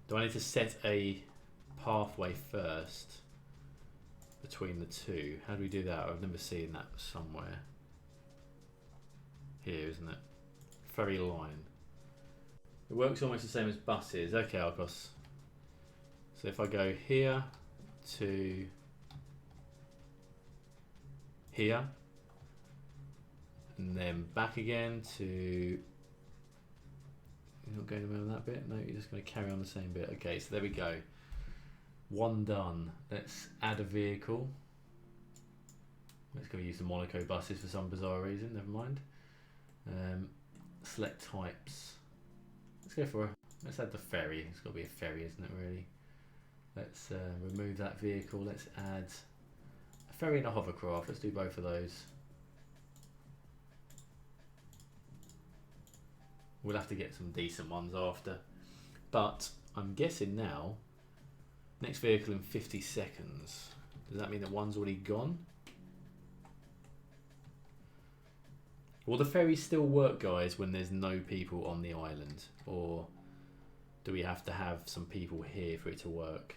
Do I need to set a pathway first between the two? How do we do that? I've never seen that somewhere. Here, isn't it? Ferry line. It works almost the same as buses. Okay, Arcos. So if I go here to here, and then back again to... You're not going around that bit? No, you're just going to carry on the same bit. Okay, so there we go. One done. Let's add a vehicle. Let's go use the Monaco buses for some bizarre reason. Never mind. Select types. Let's go for a... Let's add the ferry. It's got to be a ferry, isn't it, really? Let's remove that vehicle. Let's add a ferry and a hovercraft. Let's do both of those. We'll have to get some decent ones after. But I'm guessing now, next vehicle in 50 seconds. Does that mean that one's already gone? Will the ferries still work, guys, when there's no people on the island? Or do we have to have some people here for it to work?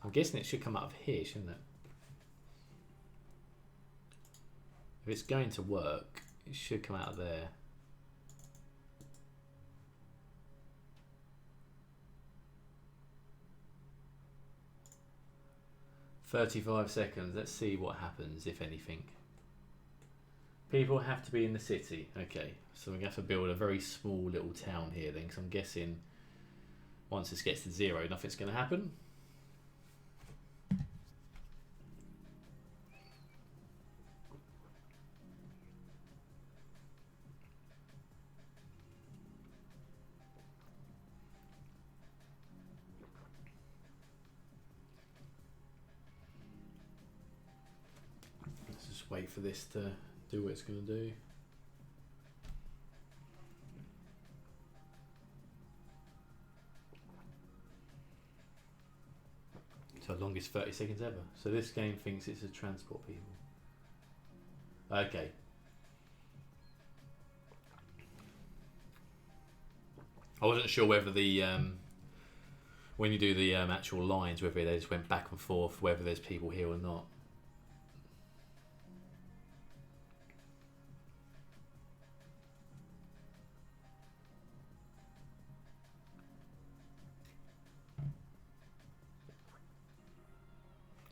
I'm guessing it should come out of here, shouldn't it? If it's going to work, it should come out of there. "35 seconds. Let's see what happens, if anything. People have to be in the city. Okay, so we're going to have to build a very small little town here then, because I'm guessing once this gets to 0, nothing's going to happen. Let's just wait for this to do what it's going to do. So longest 30 seconds ever. So this game thinks it's a transport people. Okay. I wasn't sure whether the when you do the actual lines, whether they just went back and forth, whether there's people here or not.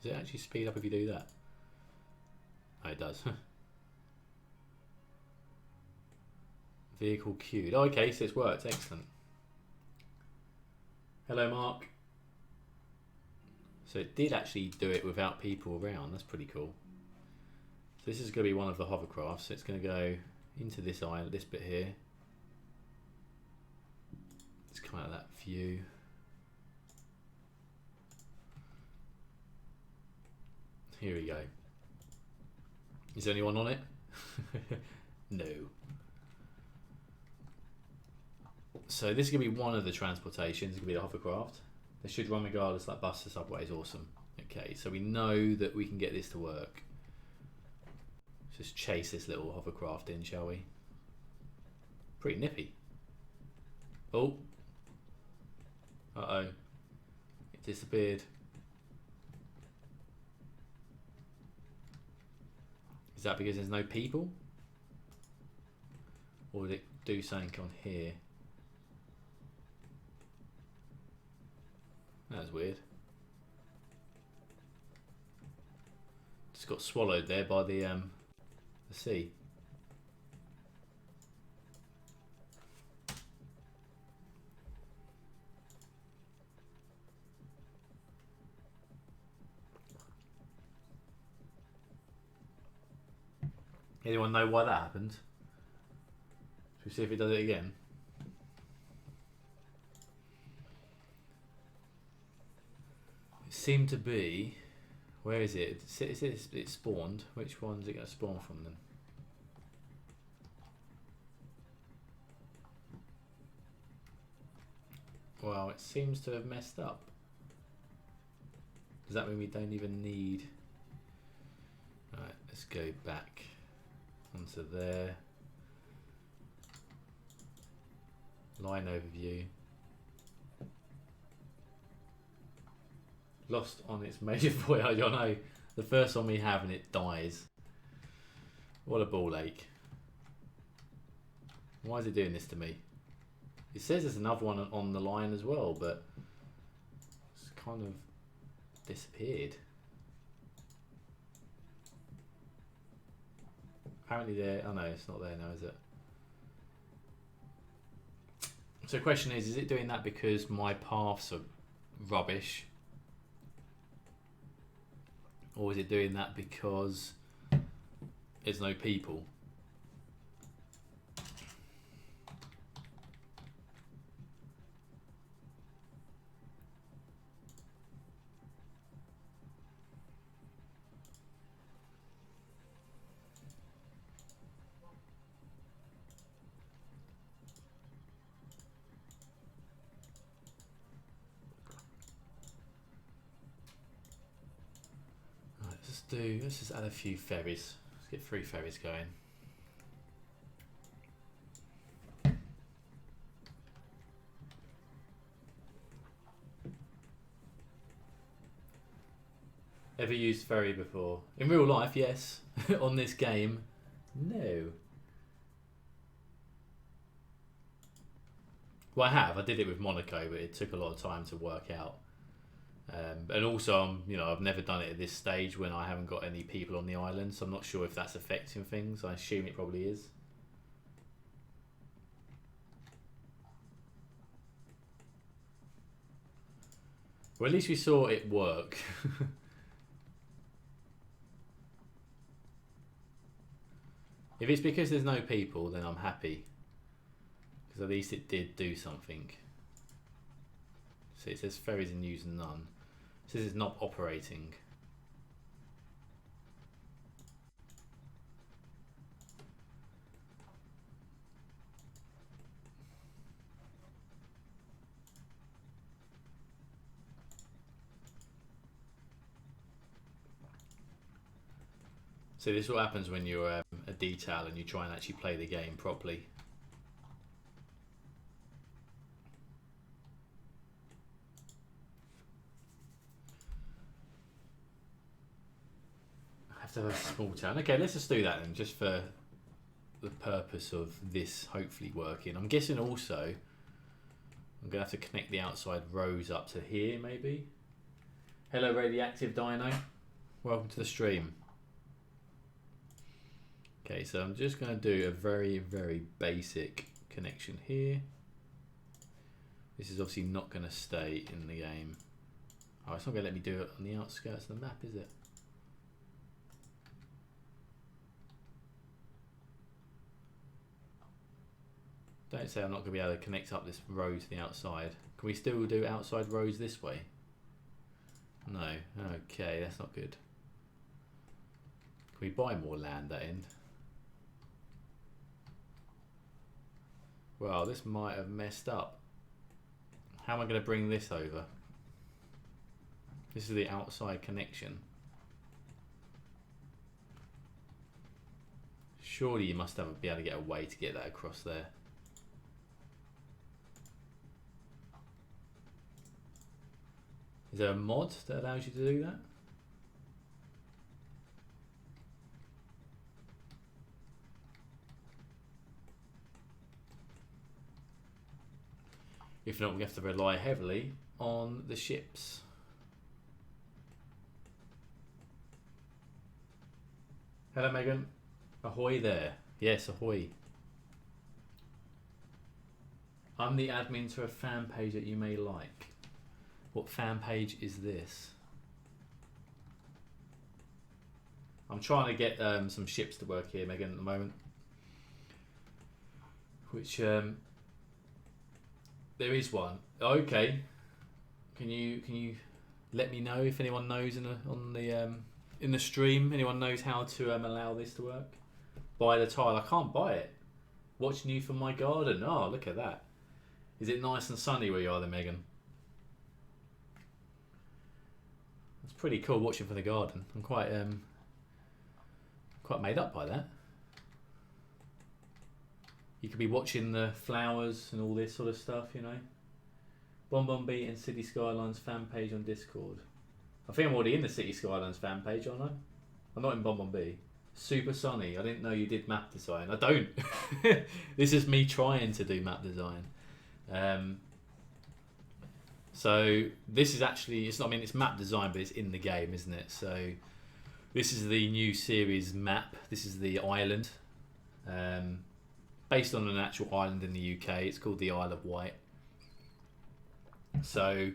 Does it actually speed up if you do that? Oh, it does. Vehicle queued. Oh, okay, so it's worked. Excellent. Hello, Mark. So it did actually do it without people around. That's pretty cool. So this is going to be one of the hovercrafts. So it's going to go into this island, this bit here. It's kind of that view. Here we go. Is there anyone on it? No. So this is going to be one of the transportations. It's going to be the hovercraft. They should run regardless, like bus to subway is awesome. Okay, so we know that we can get this to work. Let's just chase this little hovercraft in, shall we? Pretty nippy. Oh. Uh-oh. It disappeared. Is that because there's no people? Or did it do something on here? That's weird. Just got swallowed there by the sea. Anyone know why that happened? Should we see if it does it again? It seemed to be... Where is it? It spawned. Which one's it going to spawn from then? Well, it seems to have messed up. Does that mean we don't even need... Alright, let's go back onto there. Line overview. Lost on its major voyage. I know, the first one we have and it dies. What a ball ache. Why is it doing this to me? It says there's another one on the line as well, but it's kind of disappeared. Apparently there... Oh no, it's not there now, is it? So the question is it doing that because my paths are rubbish? Or is it doing that because there's no people? let's just add a few ferries. Let's get 3 ferries going. Ever used ferry before? In real life, yes. On this game, no. Well, I have. I did it with Monaco, but it took a lot of time to work out. And also, I've never done it at this stage when I haven't got any people on the island, so I'm not sure if that's affecting things. I assume it probably is. Well, at least we saw it work. If it's because there's no people, then I'm happy. Because at least it did do something. See, it says ferries in use none. It says it's not operating. So this is what happens when you're a detail and you try and actually play the game properly. I have to have a small town. Okay, let's just do that then, just for the purpose of this hopefully working. I'm guessing also I'm going to have to connect the outside rows up to here maybe. Hello Radioactive Dino, welcome to the stream. Okay, so I'm just going to do a very, very basic connection here. This is obviously not going to stay in the game. Oh, it's not going to let me do it on the outskirts of the map, is it? Don't say I'm not going to be able to connect up this road to the outside. Can we still do outside roads this way? No. Okay, that's not good. Can we buy more land that end? Well, this might have messed up. How am I going to bring this over? This is the outside connection. Surely you must be able to get a way to get that across there. Is there a mod that allows you to do that? If not, we have to rely heavily on the ships. Hello, Megan. Ahoy there. Yes, ahoy. I'm the admin to a fan page that you may like. What fan page is this? I'm trying to get some ships to work here, Megan, at the moment. Which there is one. Okay. Can you let me know if anyone knows in the stream? Anyone knows how to allow this to work? Buy the tile. I can't buy it. Watching you from my garden. Oh, look at that. Is it nice and sunny where you are, then, Megan? It's pretty cool watching from the garden. I'm quite made up by that. You could be watching the flowers and all this sort of stuff, you know. Bonbon and City Skylines fan page on Discord. I think I'm already in the City Skylines fan page, aren't I? I'm not in Bonbon B. Super sunny. I didn't know you did map design. I don't. This is me trying to do map design. So this is actually, it's not, I mean, it's map design, but it's in the game, isn't it? So this is the new series map. This is the island. Based on an actual island in the UK. It's called the Isle of Wight. So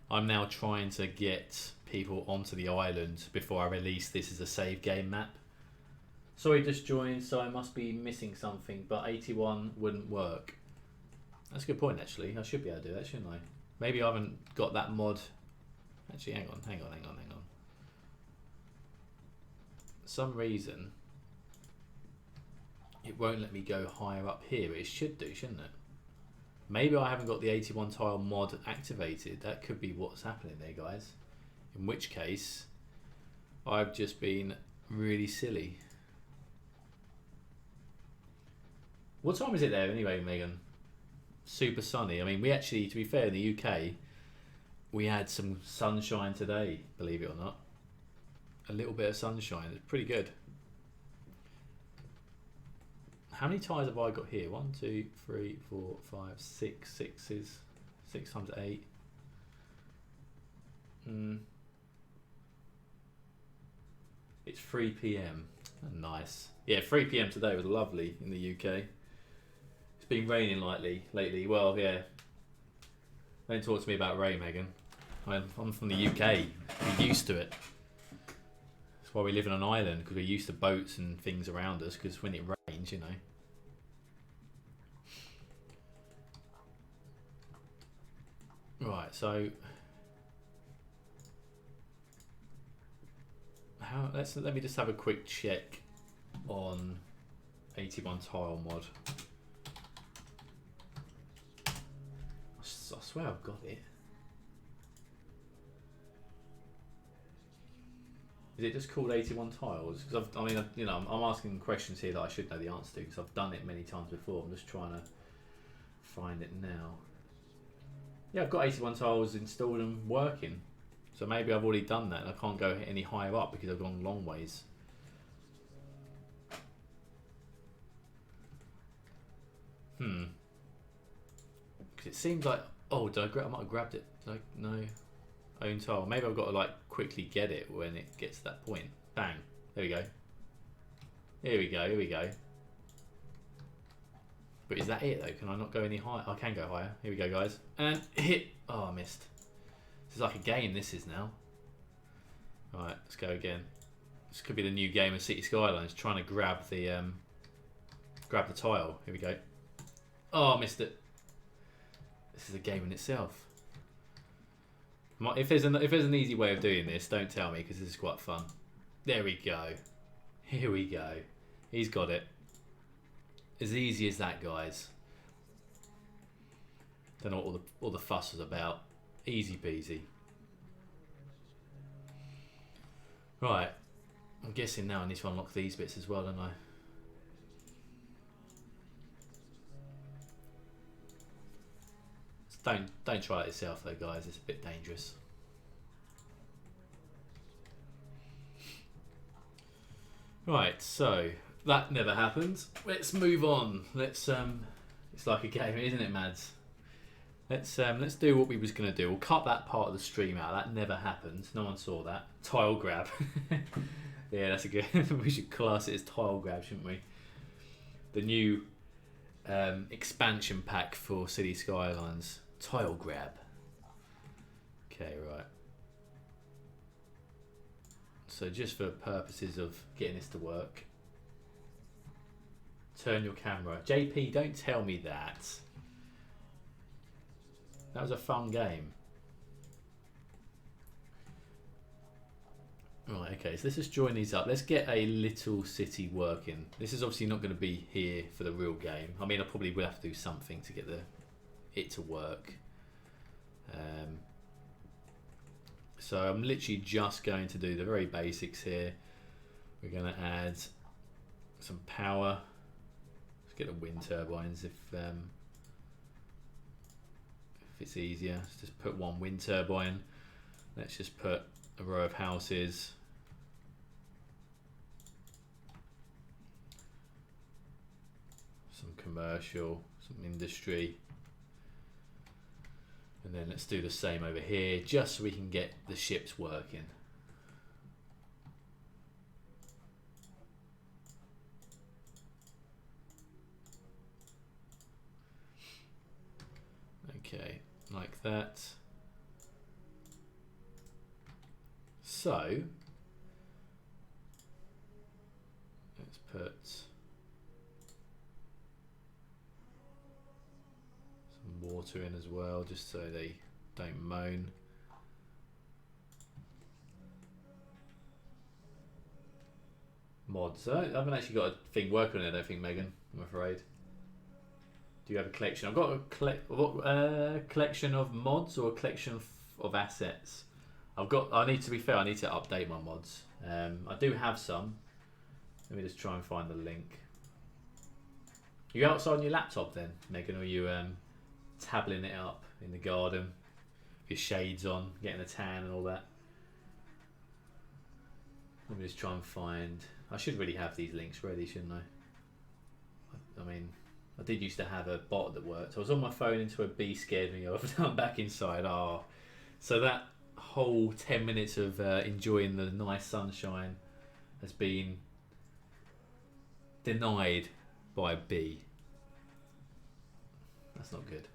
I'm now trying to get people onto the island before I release this as a save game map. Sorry, just joined, so I must be missing something, but 81 wouldn't work. That's a good point, actually. I should be able to do that, shouldn't I? Maybe I haven't got that mod. Actually, hang on. Some reason it won't let me go higher up here, but it should do, shouldn't it? Maybe I haven't got the 81 tile mod activated. That could be what's happening there, guys. In which case, I've just been really silly. What time is it there anyway, Megan? Super sunny. I mean, we actually, to be fair, in the UK, we had some sunshine today, believe it or not. A little bit of sunshine. It's pretty good. How many ties have I got here? 1, 2, 3, 4, 5, 6 sixes. 6 times 8. It's 3 p.m. Nice. Yeah, 3 p.m. today was lovely in the UK. It's been raining lately. Well, yeah. Don't talk to me about rain, Megan. I'm from the UK. We're used to it. That's why we live in an island, because we're used to boats and things around us, because when it rains, you know. Right, so let me just have a quick check on 81 tile mod. I swear I've got it. Is it just called 81 tiles? Because I'm asking questions here that I should know the answer to, because I've done it many times before. I'm just trying to find it now. Yeah, I've got 81 tiles installed and working. So maybe I've already done that and I can't go any higher up because I've gone long ways. Because it seems like... Oh, I might have grabbed it. No. Own tile. Maybe I've got to like quickly get it when it gets to that point. Bang. There we go. Here we go. But is that it though? Can I not go any higher? I can go higher. Here we go, guys. And hit. Oh, I missed. This is like a game, this is now. Alright, let's go again. This could be the new game of City Skylines, trying to grab the tile. Here we go. Oh, I missed it. This is a game in itself. If there's an easy way of doing this, don't tell me, because this is quite fun. There we go. Here we go. He's got it. As easy as that, guys. Don't know what all the fuss was about. Easy peasy. Right. I'm guessing now I need to unlock these bits as well, don't I? Don't try it yourself though, guys. It's a bit dangerous. Right, so that never happened. Let's move on. Let's it's like a game, isn't it, Mads? Let's do what we was gonna do. We'll cut that part of the stream out. That never happened. No one saw that. Tile grab. Yeah, that's a good. We should class it as tile grab, shouldn't we? The new expansion pack for City Skylines. Tile grab. Okay, right. So just for purposes of getting this to work, turn your camera. JP, don't tell me that. That was a fun game. Right, okay, so let's just join these up. Let's get a little city working. This is obviously not going to be here for the real game. I mean, I probably will have to do something to get it to work. So I'm literally just going to do the very basics here. We're going to add some power. Let's get the wind turbines if it's easier. Let's just put one wind turbine. Let's just put a row of houses. Some commercial, some industry. And then let's do the same over here, just so we can get the ships working. Okay, like that. So, let's put water in as well, just so they don't moan. Mods. I haven't actually got a thing working on it, I don't think, Megan. I'm afraid. Do you have a collection? I've got a collection of mods or a collection of assets. I need to be fair. I need to update my mods. I do have some. Let me just try and find the link. You outside on your laptop then, Megan, or are you tabling it up in the garden, with your shades on, getting a tan and all that? Let me just try and find. I should really have these links ready, shouldn't I? I mean, I did used to have a bot that worked. I was on my phone until a bee scared me off. Now I'm back inside. So that whole 10 minutes of enjoying the nice sunshine has been denied by a bee. That's not good.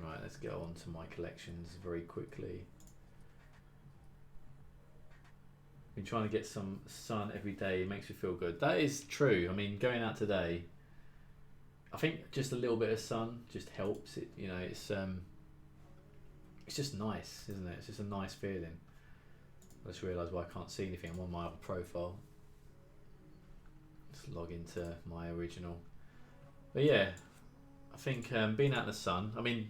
Right, let's go on to my collections very quickly. Been trying to get some sun every day. It makes me feel good. That is true. I mean, going out today, I think just a little bit of sun just helps. It, you know, it's just nice, isn't it? It's just a nice feeling. I just realised why I can't see anything. I'm on my other profile. Let's log into my original. But yeah, I think being out in the sun. I mean,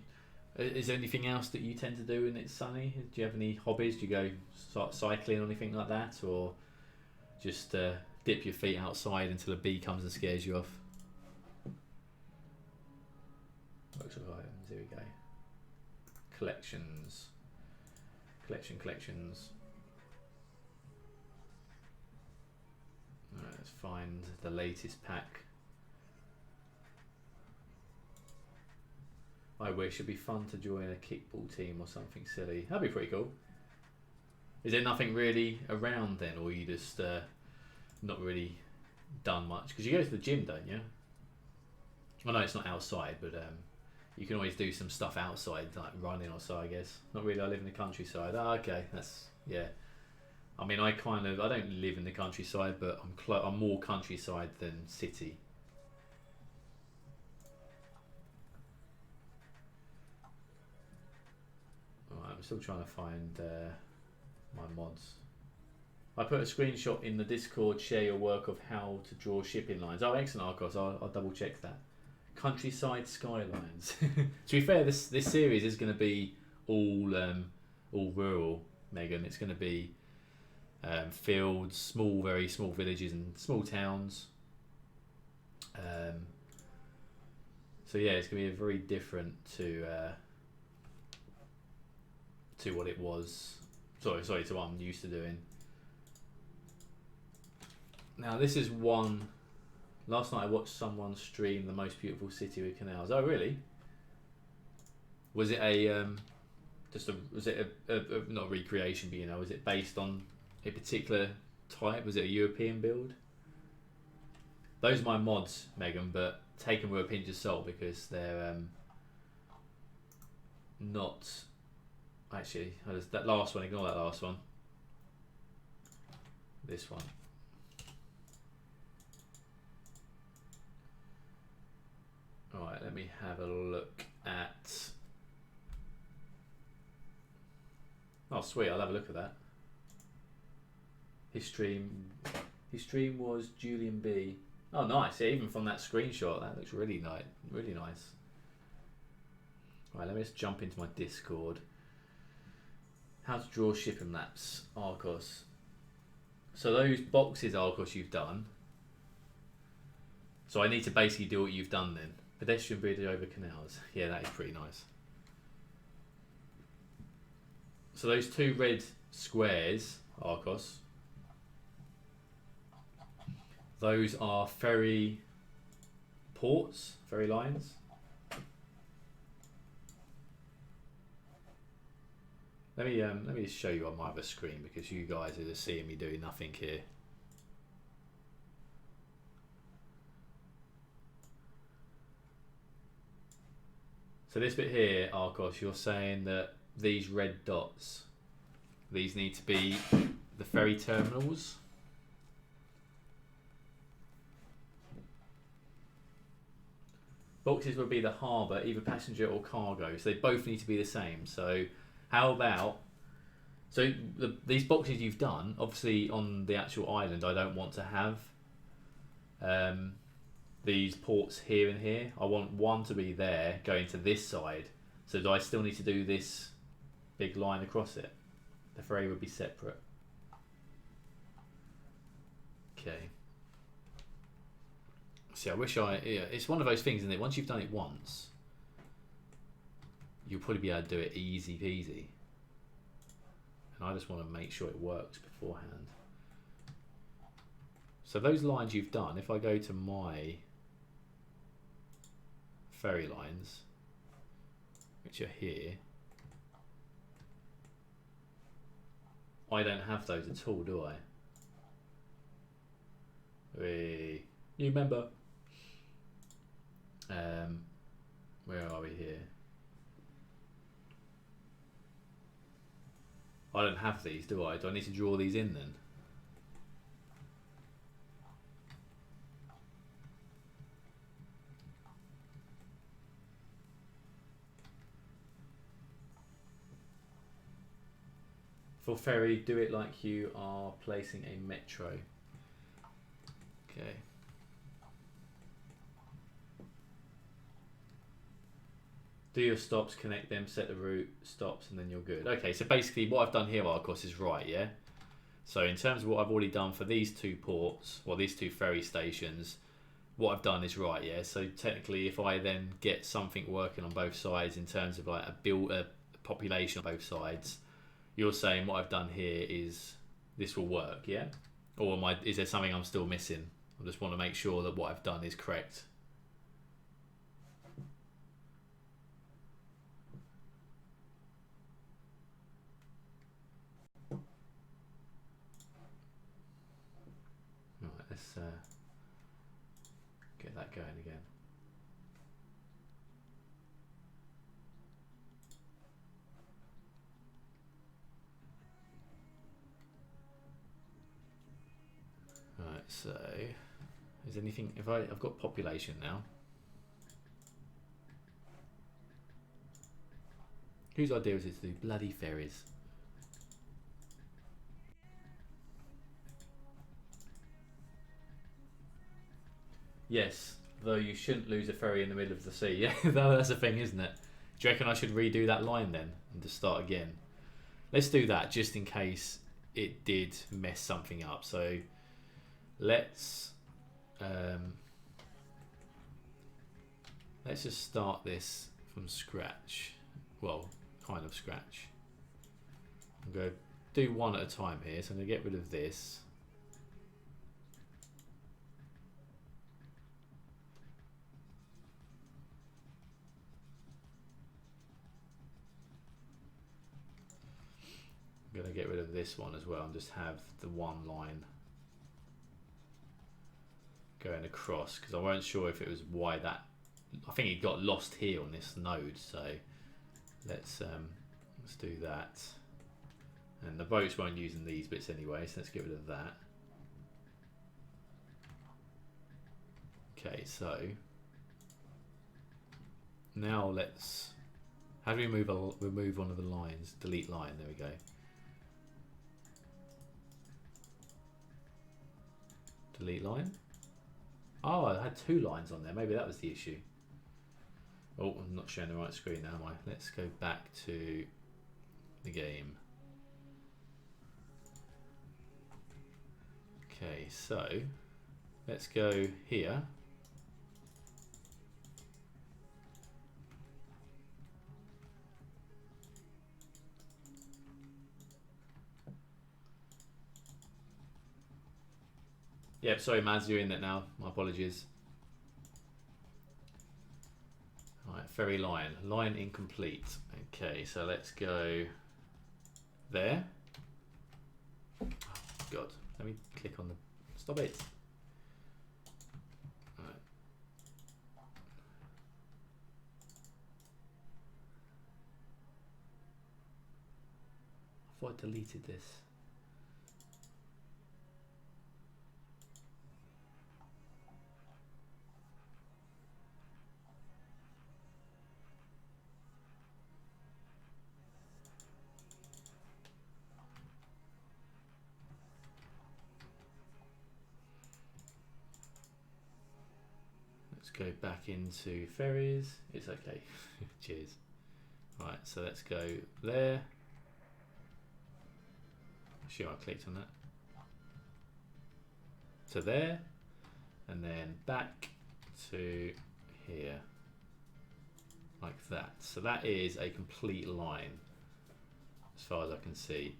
is there anything else that you tend to do when it's sunny? Do you have any hobbies? Do you go start cycling or anything like that, or just dip your feet outside until a bee comes and scares you off? Workshop items. Here we go. Collections. Collections. Alright, let's find the latest pack. I wish it'd be fun to join a kickball team or something silly. That'd be pretty cool. Is there nothing really around then, or you just not really done much? Because you go to the gym, don't you? I know it's not outside, but you can always do some stuff outside, like running or so, I guess. Not really. I live in the countryside. Oh, okay, that's yeah. I mean, I don't live in the countryside, but I'm more countryside than city. Alright, I'm still trying to find my mods. I put a screenshot in the Discord. Share your work of how to draw shipping lines. Oh, excellent, Arcos. I'll double check that. Countryside Skylines. To be fair, this series is going to be all rural, Megan. It's going to be fields, very small villages and small towns. So yeah, it's going to be very different to what it was. Sorry, to what I'm used to doing. Now this is one. Last night I watched someone stream the most beautiful city with canals. Oh really? Was it a not a recreation, but you know, was it based on a particular type? Was it a European build? Those are my mods, Megan, but take them with a pinch of salt because they're not. Actually, that last one. Ignore that last one. This one. Alright, let me have a look at. Oh, sweet! I'll have a look at that. His stream was Julian B. Oh, nice! Yeah, even from that screenshot, that looks really nice. Really nice. Right, let me just jump into my Discord. How to draw shipping maps, Arcos. So those boxes, Arcos, you've done. So I need to basically do what you've done then. Pedestrian bridge over canals. Yeah, that is pretty nice. So those two red squares, Arcos, those are ferry ports, ferry lines. Let me just show you on my other screen because you guys are just seeing me doing nothing here. So this bit here, Arcos, you're saying that these red dots, these need to be the ferry terminals. Boxes would be the harbour, either passenger or cargo. So they both need to be the same. So how about, these boxes you've done, obviously on the actual island, I don't want to have these ports here and here. I want one to be there going to this side. So do I still need to do this big line across it? The ferry would be separate. Okay. See, I wish yeah, it's one of those things, isn't it? Once you've done it once, you'll probably be able to do it easy peasy. And I just want to make sure it works beforehand. So those lines you've done, if I go to my ferry lines, which are here, I don't have those at all, do I? New member. Where are we here? I don't have these, do I? Do I need to draw these in then? For ferry, do it like you are placing a metro. Okay. Do your stops, connect them, set the route, stops, and then you're good. Okay, so basically what I've done here, Arcos, is right, yeah? So in terms of what I've already done for these two ports, or these two ferry stations, what I've done is right, yeah? So technically if I then get something working on both sides in terms of like a population on both sides, you're saying what I've done here is this will work, yeah? Or is there something I'm still missing? I just want to make sure that what I've done is correct. Right, let's get that going again. Right, so is anything, if I've got population now. Whose idea is it to do bloody ferries? Yes, though you shouldn't lose a ferry in the middle of the sea. Yeah, that's the thing, isn't it? Do you reckon I should redo that line then and just start again? Let's do that just in case it did mess something up. So let's just start this from scratch. Well, kind of scratch. I'm going to do one at a time here. So I'm going to get rid of this. I'm going to get rid of this one as well and just have the one line going across, because I wasn't sure if it was why that, I think it got lost here on this node. So let's do that, and the boats won't use in these bits anyway, so let's get rid of that. Okay, so now let's, how do we remove one of the lines? Delete line, there we go. Delete line. Oh, I had two lines on there. Maybe that was the issue. Oh, I'm not showing the right screen now, am I? Let's go back to the game. Okay, so let's go here. Yep, sorry Maz, you're in it now. My apologies. Alright, ferry line. Line incomplete. Okay, so let's go there. Oh, God. Let me click on the... Stop it. Alright. I thought I deleted this. Let's go back into ferries. It's okay. Cheers. Right, so let's go there. Sure, I clicked on that. So there, and then back to here, like that. So that is a complete line, as far as I can see.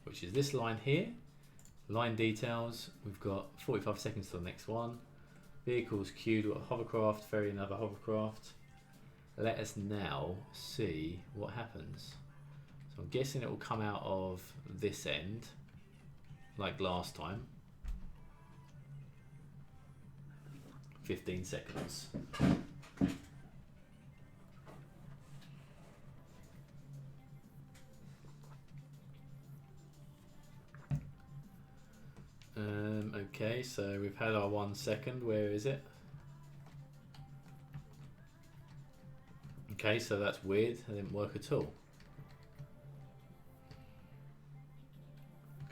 Which is this line here. Line details, we've got 45 seconds to the next one. Vehicles queued, we've got a hovercraft, ferry, another hovercraft. Let us now see what happens. So I'm guessing it will come out of this end, like last time. 15 seconds. Okay, so we've had our 1 second. Where is it? Okay, so that's weird. It didn't work at all.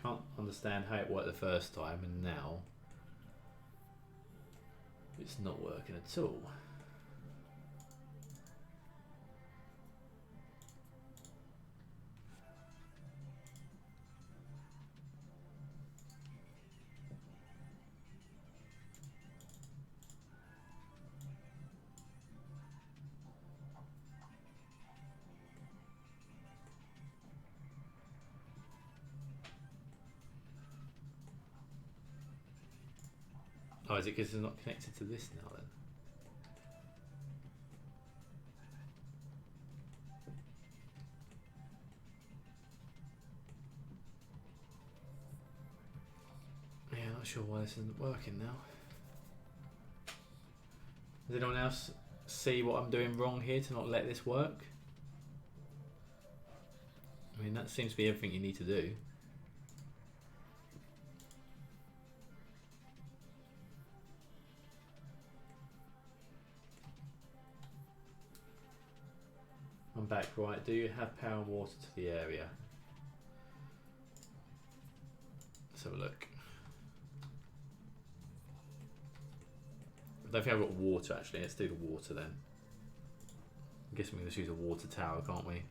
Can't understand how it worked the first time and now it's not working at all. Oh, is it because it's not connected to this now then? Yeah, not sure why this isn't working now. Does anyone else see what I'm doing wrong here to not let this work? I mean, that seems to be everything you need to do. I'm back, right. Do you have power and water to the area? Let's have a look. I don't think I've got water actually. Let's do the water then. I guess we can just use a water tower, can't we?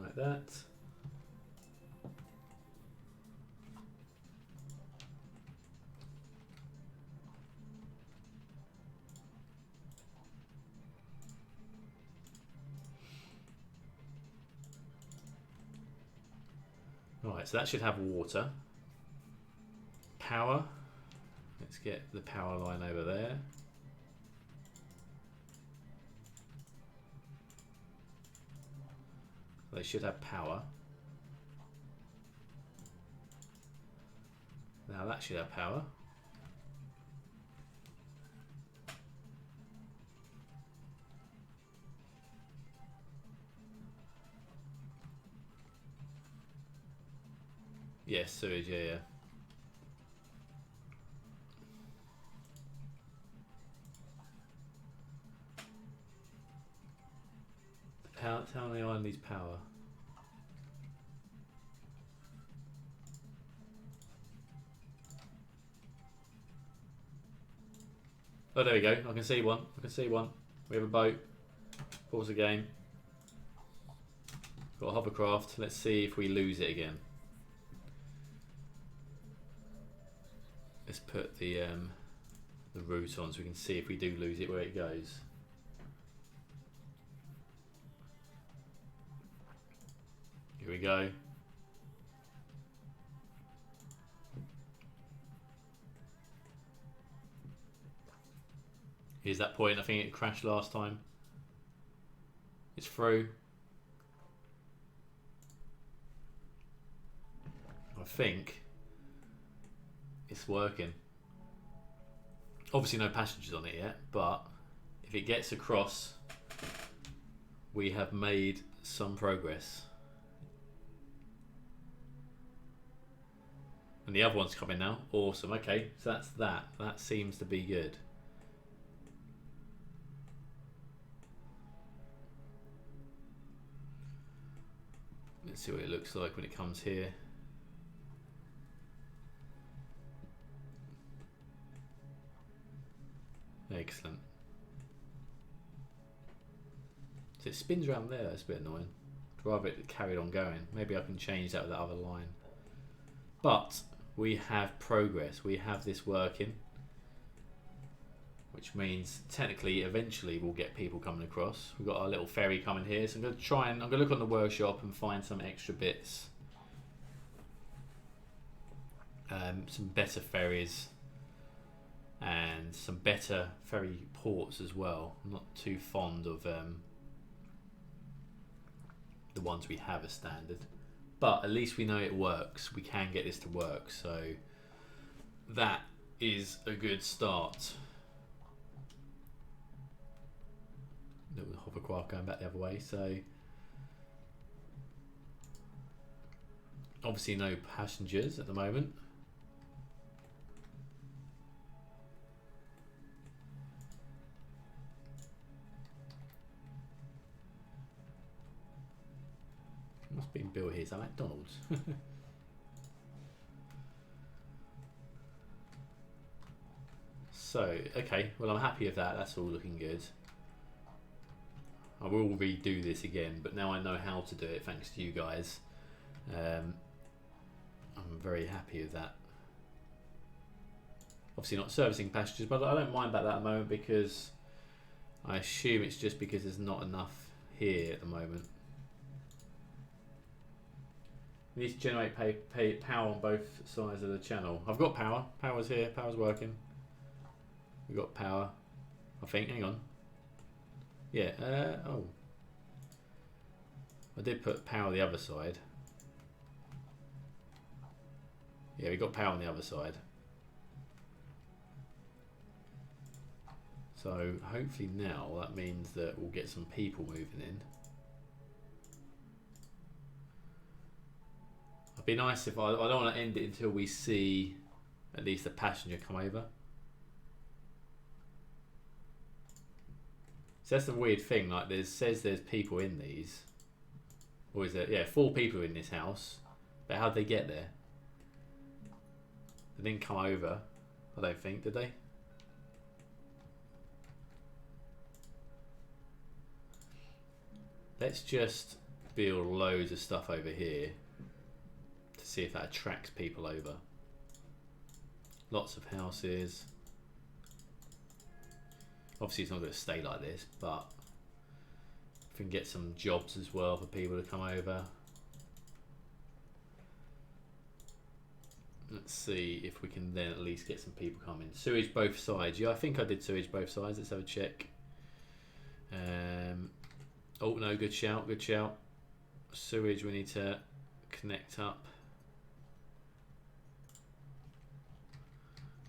Like that. Right, so that should have water. Power. Let's get the power line over there. They should have power. Now that should have power. Yes, sewage, yeah. Power, town on the island needs power. Oh, there we go. I can see one. I can see one. We have a boat. Pause the game. Got a hovercraft. Let's see if we lose it again. Let's put the route on so we can see if we do lose it where it goes. Here we go. Here's that point. I think it crashed last time. It's through. I think it's working. Obviously no passengers on it yet, but if it gets across, we have made some progress. And the other one's coming now. Awesome. Okay, so that's that. That seems to be good. Let's see what it looks like when it comes here. Excellent. So it spins around there. That's a bit annoying. I'd rather it carried on going. Maybe I can change that with that other line. But we have progress. We have this working, which means technically, eventually, we'll get people coming across. We've got our little ferry coming here, so I'm going to try and look on the workshop and find some extra bits, some better ferries, and some better ferry ports as well. I'm not too fond of the ones we have as standard, but at least we know it works. We can get this to work, so that is a good start. Little hovercraft going back the other way, so obviously no passengers at the moment. What's being built here? Is that McDonald's? So, okay, well, I'm happy with that. That's all looking good. I will redo this again, but now I know how to do it thanks to you guys. I'm very happy with that. Obviously not servicing passengers, but I don't mind about that at the moment because I assume it's just because there's not enough here at the moment. We need to generate power on both sides of the channel. I've got power. Power's here. Power's working. We've got power, I think. Hang on. Yeah. Oh. I did put power on the other side. Yeah, we got power on the other side. So hopefully now that means that we'll get some people moving in. It'd be nice if I don't want to end it until we see at least a passenger come over. So that's the weird thing. Like says there's people in these, or is there? Yeah, 4 people in this house. But how'd they get there? They didn't come over. I don't think, did they? Let's just build loads of stuff over here. See if that attracts people over. Lots of houses. Obviously it's not going to stay like this, but if we can get some jobs as well for people to come over. Let's see if we can then at least get some people coming. Sewage both sides. Yeah, I think I did sewage both sides. Let's have a check. Oh no, good shout, good shout. Sewage we need to connect up.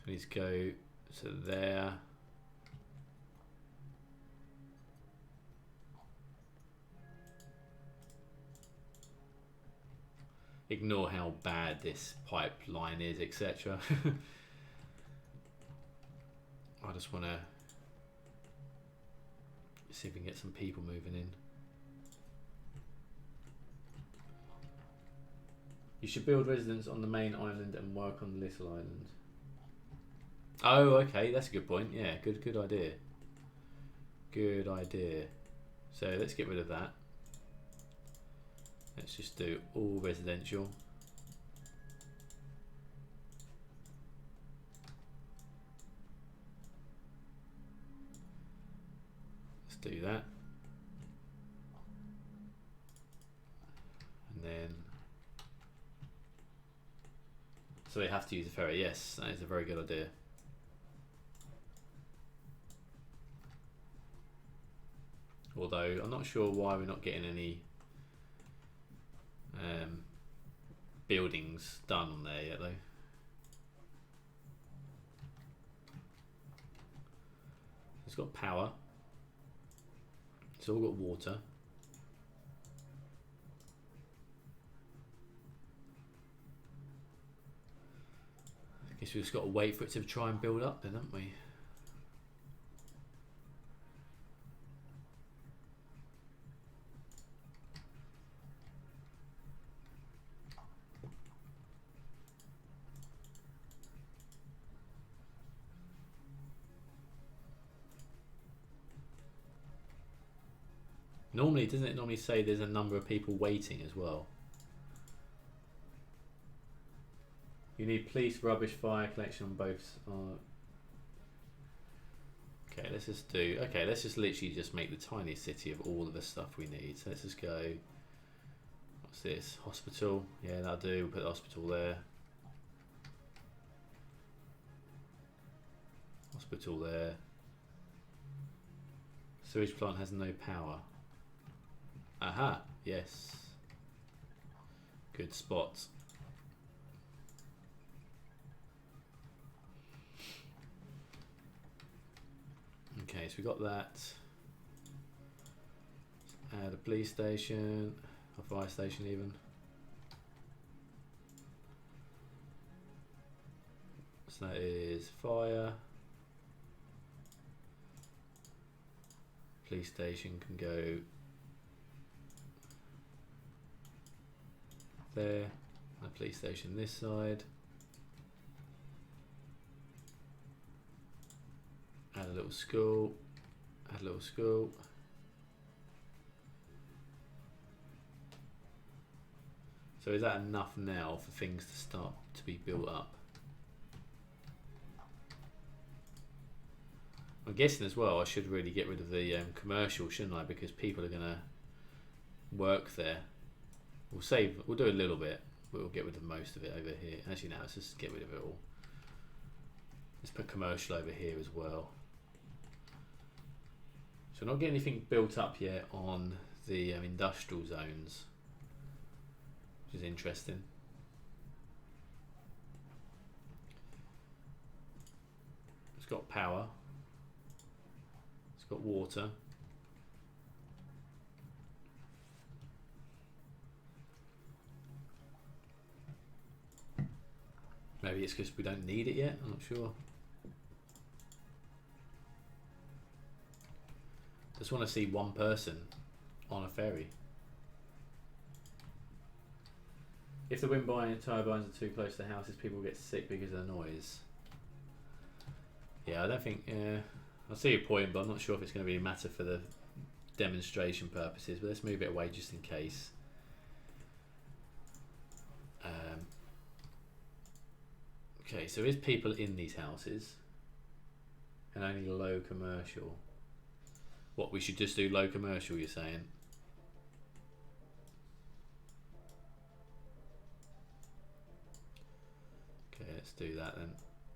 We need to go to there. Ignore how bad this pipeline is, etc. I just want to see if we can get some people moving in. You should build residence on the main island and work on the little island. Oh, okay, that's a good point. Yeah, good idea. Good idea. So let's get rid of that. Let's just do all residential. Let's do that. And then... So they have to use a ferry. Yes, that is a very good idea. Although I'm not sure why we're not getting any buildings done on there yet though. It's got power. It's all got water. Guess we've just got to wait for it to try and build up then, haven't we? Normally, doesn't it normally say there's a number of people waiting as well? You need police, rubbish, fire collection on both. Okay, let's just do. Okay, let's just literally just make the tiny city of all of the stuff we need. So let's just go. What's this? Hospital. Yeah, that'll do. We'll put the hospital there. Hospital there. Sewage plant has no power. Aha, yes. Good spot. Okay, so we got that. Add a police station, a fire station even. So that is fire. Police station can go there, and a police station this side. Add a little school, add a little school. So is that enough now for things to start to be built up? I'm guessing as well I should really get rid of the commercial, shouldn't I? Because people are going to work there. We'll do a little bit, but we'll get rid of most of it over here. Actually, now let's just get rid of it all. Let's put commercial over here as well. So we're not getting anything built up yet on the industrial zones, which is interesting. It's got power. It's got water. Maybe it's because we don't need it yet, I'm not sure. Just want to see one person on a ferry. If the wind turbines are too close to houses, people get sick because of the noise. Yeah, I don't think... I see your point, but I'm not sure if it's going to be a matter for the demonstration purposes. But let's move it away just in case. Okay, so is people in these houses and only low commercial? What, we should just do low commercial, you're saying? Okay, let's do that then.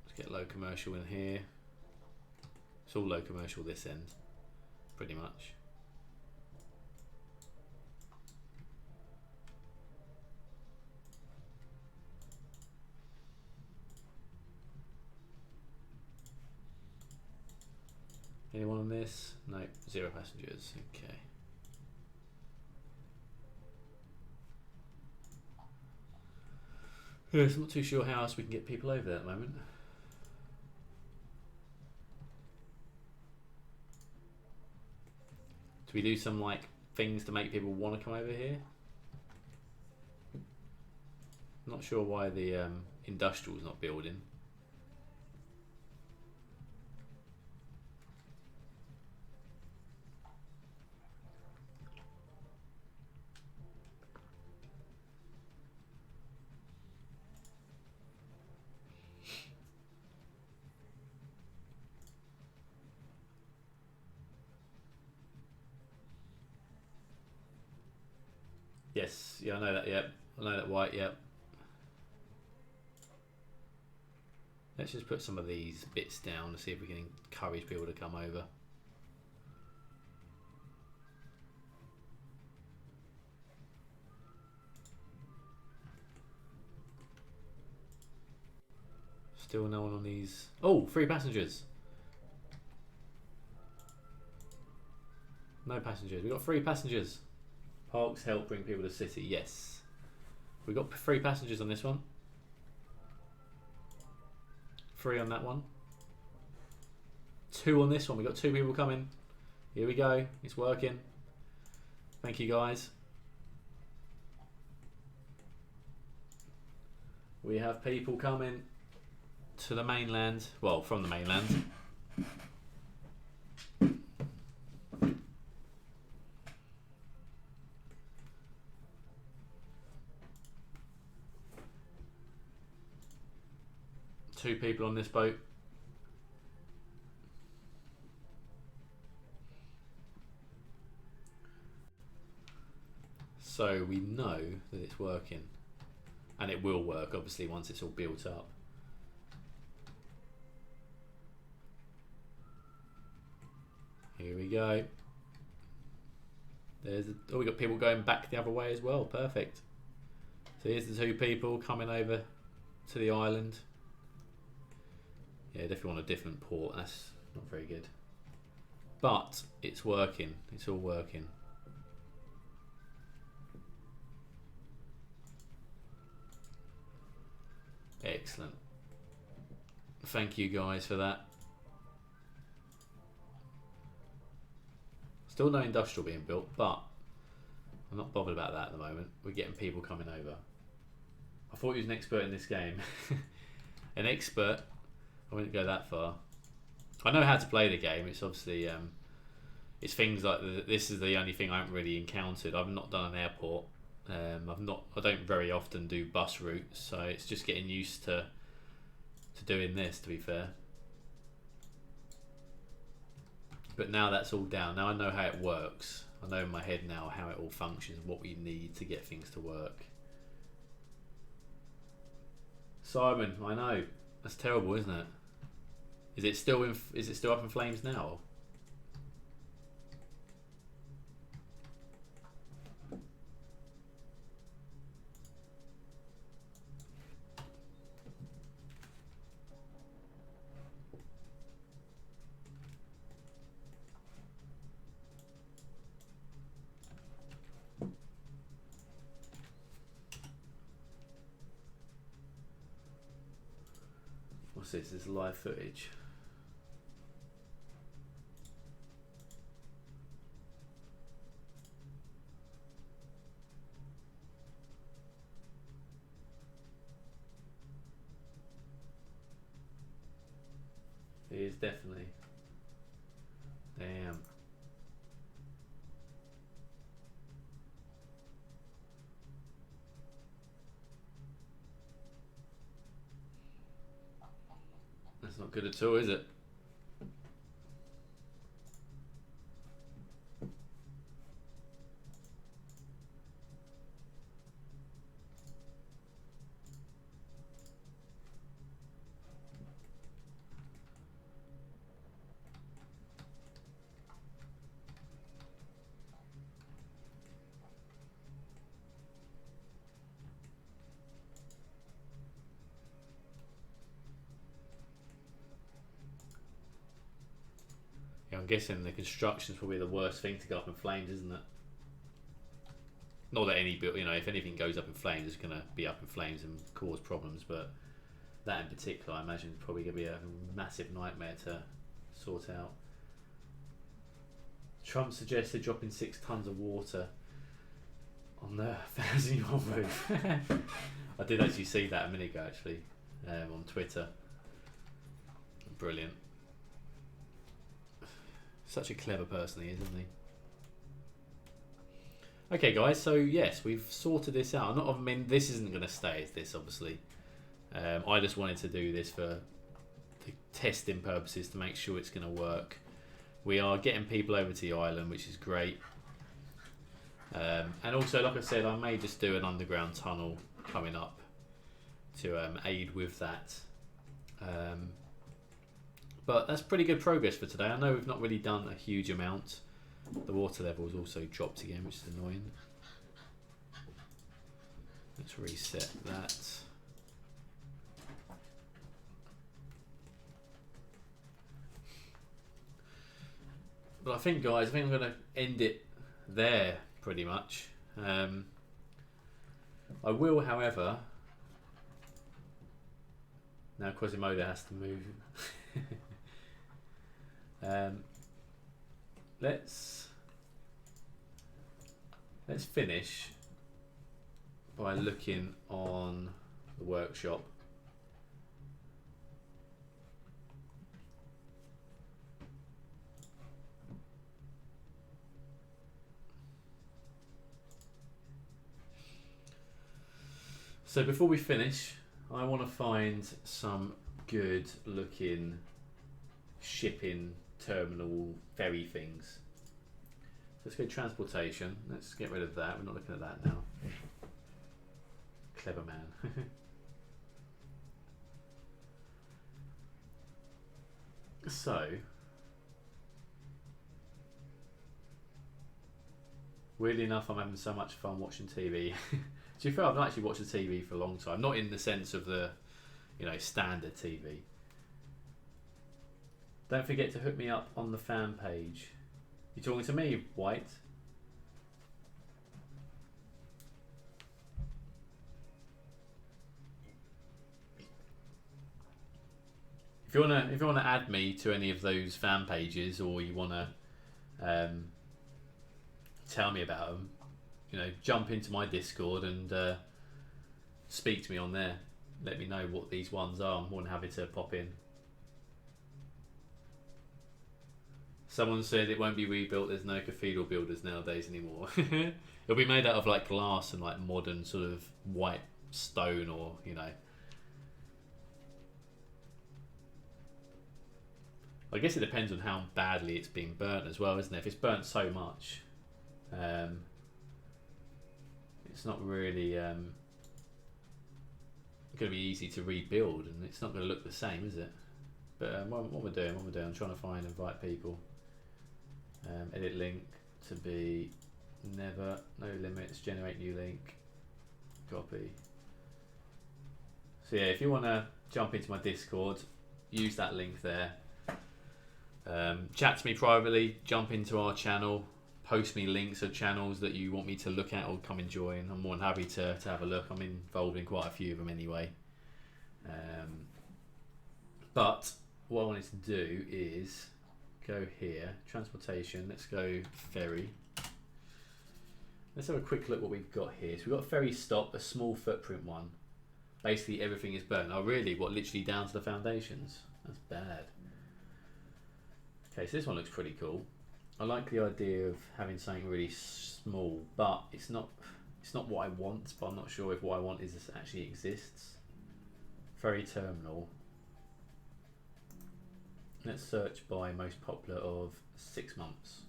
Let's get low commercial in here. It's all low commercial this end, pretty much. Anyone on this? No, 0 passengers. Okay. Yes, I'm not too sure how else we can get people over there at the moment. Do we do some like things to make people want to come over here? Not sure why the industrial's not building. Yes, yeah, I know that, yep. I know that white, yep. Let's just put some of these bits down to see if we can encourage people to come over. Still no one on these. Oh, 3 passengers. No passengers. We've got 3 passengers. Parks help bring people to the city. Yes. We've got 3 passengers on this one. 3 on that one. 2 on this one. We've got 2 people coming. Here we go. It's working. Thank you, guys. We have people coming to the mainland. Well, from the mainland. Two people on this boat. So we know that it's working. And it will work, obviously, once it's all built up. Here we go. There's oh, we got people going back the other way as well. Perfect. So here's the 2 people coming over to the island. Yeah, definitely want a different port. That's not very good. But it's working. It's all working. Excellent. Thank you guys for that. Still no industrial being built, but I'm not bothered about that at the moment. We're getting people coming over. I thought he was an expert in this game. An expert? I wouldn't go that far. I know how to play the game. It's obviously it's things like this is the only thing I haven't really encountered. I've not done an airport. I don't very often do bus routes, so it's just getting used to doing this, to be fair. But now that's all down. Now I know how it works. I know in my head now how it all functions, what we need to get things to work. Simon, I know. That's terrible, isn't it? Is it still up in flames now? What's this? This is live footage. It is definitely. Damn. That's not good at all, is it? I'm guessing the construction's probably the worst thing to go up in flames, isn't it? Not that any build, if anything goes up in flames, it's going to be up in flames and cause problems, but that in particular, I imagine, is probably going to be a massive nightmare to sort out. Trump suggested dropping 6 tons of water on the 1,000-year-old roof. I did actually see that a minute ago, actually, on Twitter. Brilliant. Such a clever person he is, isn't he? Okay, guys, so yes, we've sorted this out. I mean, this isn't going to stay as this, obviously. I just wanted to do this for the testing purposes to make sure it's going to work. We are getting people over to the island, which is great. And also, like I said, I may just do an underground tunnel coming up to aid with that. But that's pretty good progress for today. I know we've not really done a huge amount. The water level's also dropped again, which is annoying. Let's reset that. But I think, guys, I'm going to end it there, pretty much. I will, however, Now Quasimodo has to move. Let's finish by looking on the workshop. So before we finish, I want to find some good looking shipping terminal ferry things. Let's go transportation. Let's get rid of that. We're not looking at that now. Clever man. So, weirdly enough, I'm having so much fun watching TV. To be fair, I've not actually watched the TV for a long time. Not in the sense of the, standard TV. Don't forget to hook me up on the fan page. You talking to me, White? If you wanna add me to any of those fan pages, or you wanna tell me about them, jump into my Discord and speak to me on there. Let me know what these ones are. I'm more than happy to pop in. Someone said it won't be rebuilt. There's no cathedral builders nowadays anymore. It'll be made out of like glass and like modern sort of white stone, or I guess it depends on how badly it's been burnt as well, isn't it? If it's burnt so much, it's not really going to be easy to rebuild, and it's not going to look the same, is it? But what we're doing, I'm trying to invite people. Edit link to be never, no limits, generate new link, copy. So yeah, if you want to jump into my Discord, use that link there. Chat to me privately, jump into our channel, post me links of channels that you want me to look at or come and join. I'm more than happy to have a look. I'm involved in quite a few of them anyway. But what I wanted to do is go here, transportation, let's go ferry. Let's have a quick look what we've got here. So we've got a ferry stop, a small footprint one. Basically everything is burnt. Oh really, literally down to the foundations? That's bad. Okay, so this one looks pretty cool. I like the idea of having something really small, but it's not what I want, but I'm not sure if what I want actually exists. Ferry terminal. Let's search by most popular of 6 months.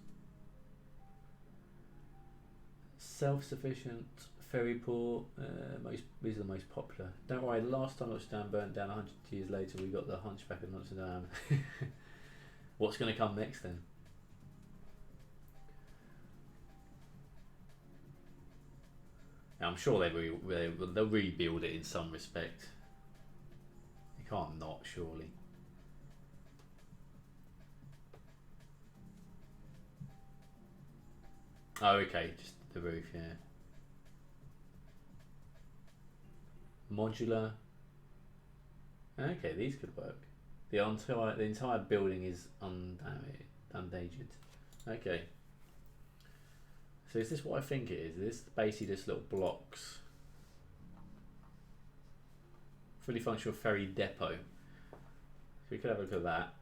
Self-sufficient, ferry port, these are the most popular. Don't worry, the last time Notre Dame burnt down 100 years later, we got the Hunchback of Notre Dame. What's going to come next then? Now, I'm sure they'll rebuild it in some respect. You can't not, surely. Oh, okay, just the roof, yeah. Modular. Okay, these could work. The entire building is undated. Okay. So is this what I think it is? This basically just little blocks. Fully functional ferry depot. So we could have a look at that.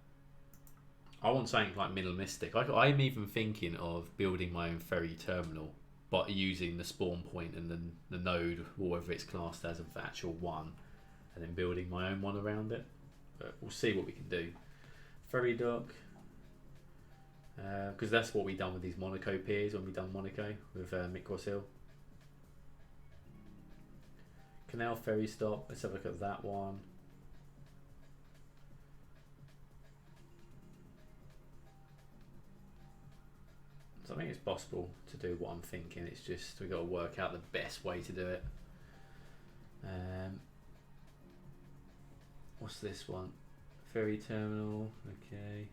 I want something like minimalistic. I'm even thinking of building my own ferry terminal, but using the spawn point and then the node, or whatever it's classed as, of actual one, and then building my own one around it. But we'll see what we can do. Ferry dock, because that's what we done with these Monaco piers when we done Monaco with Micros Hill. Canal ferry stop. Let's have a look at that one. So I think it's possible to do what I'm thinking. It's just we've got to work out the best way to do it. What's this one? Ferry terminal. Okay.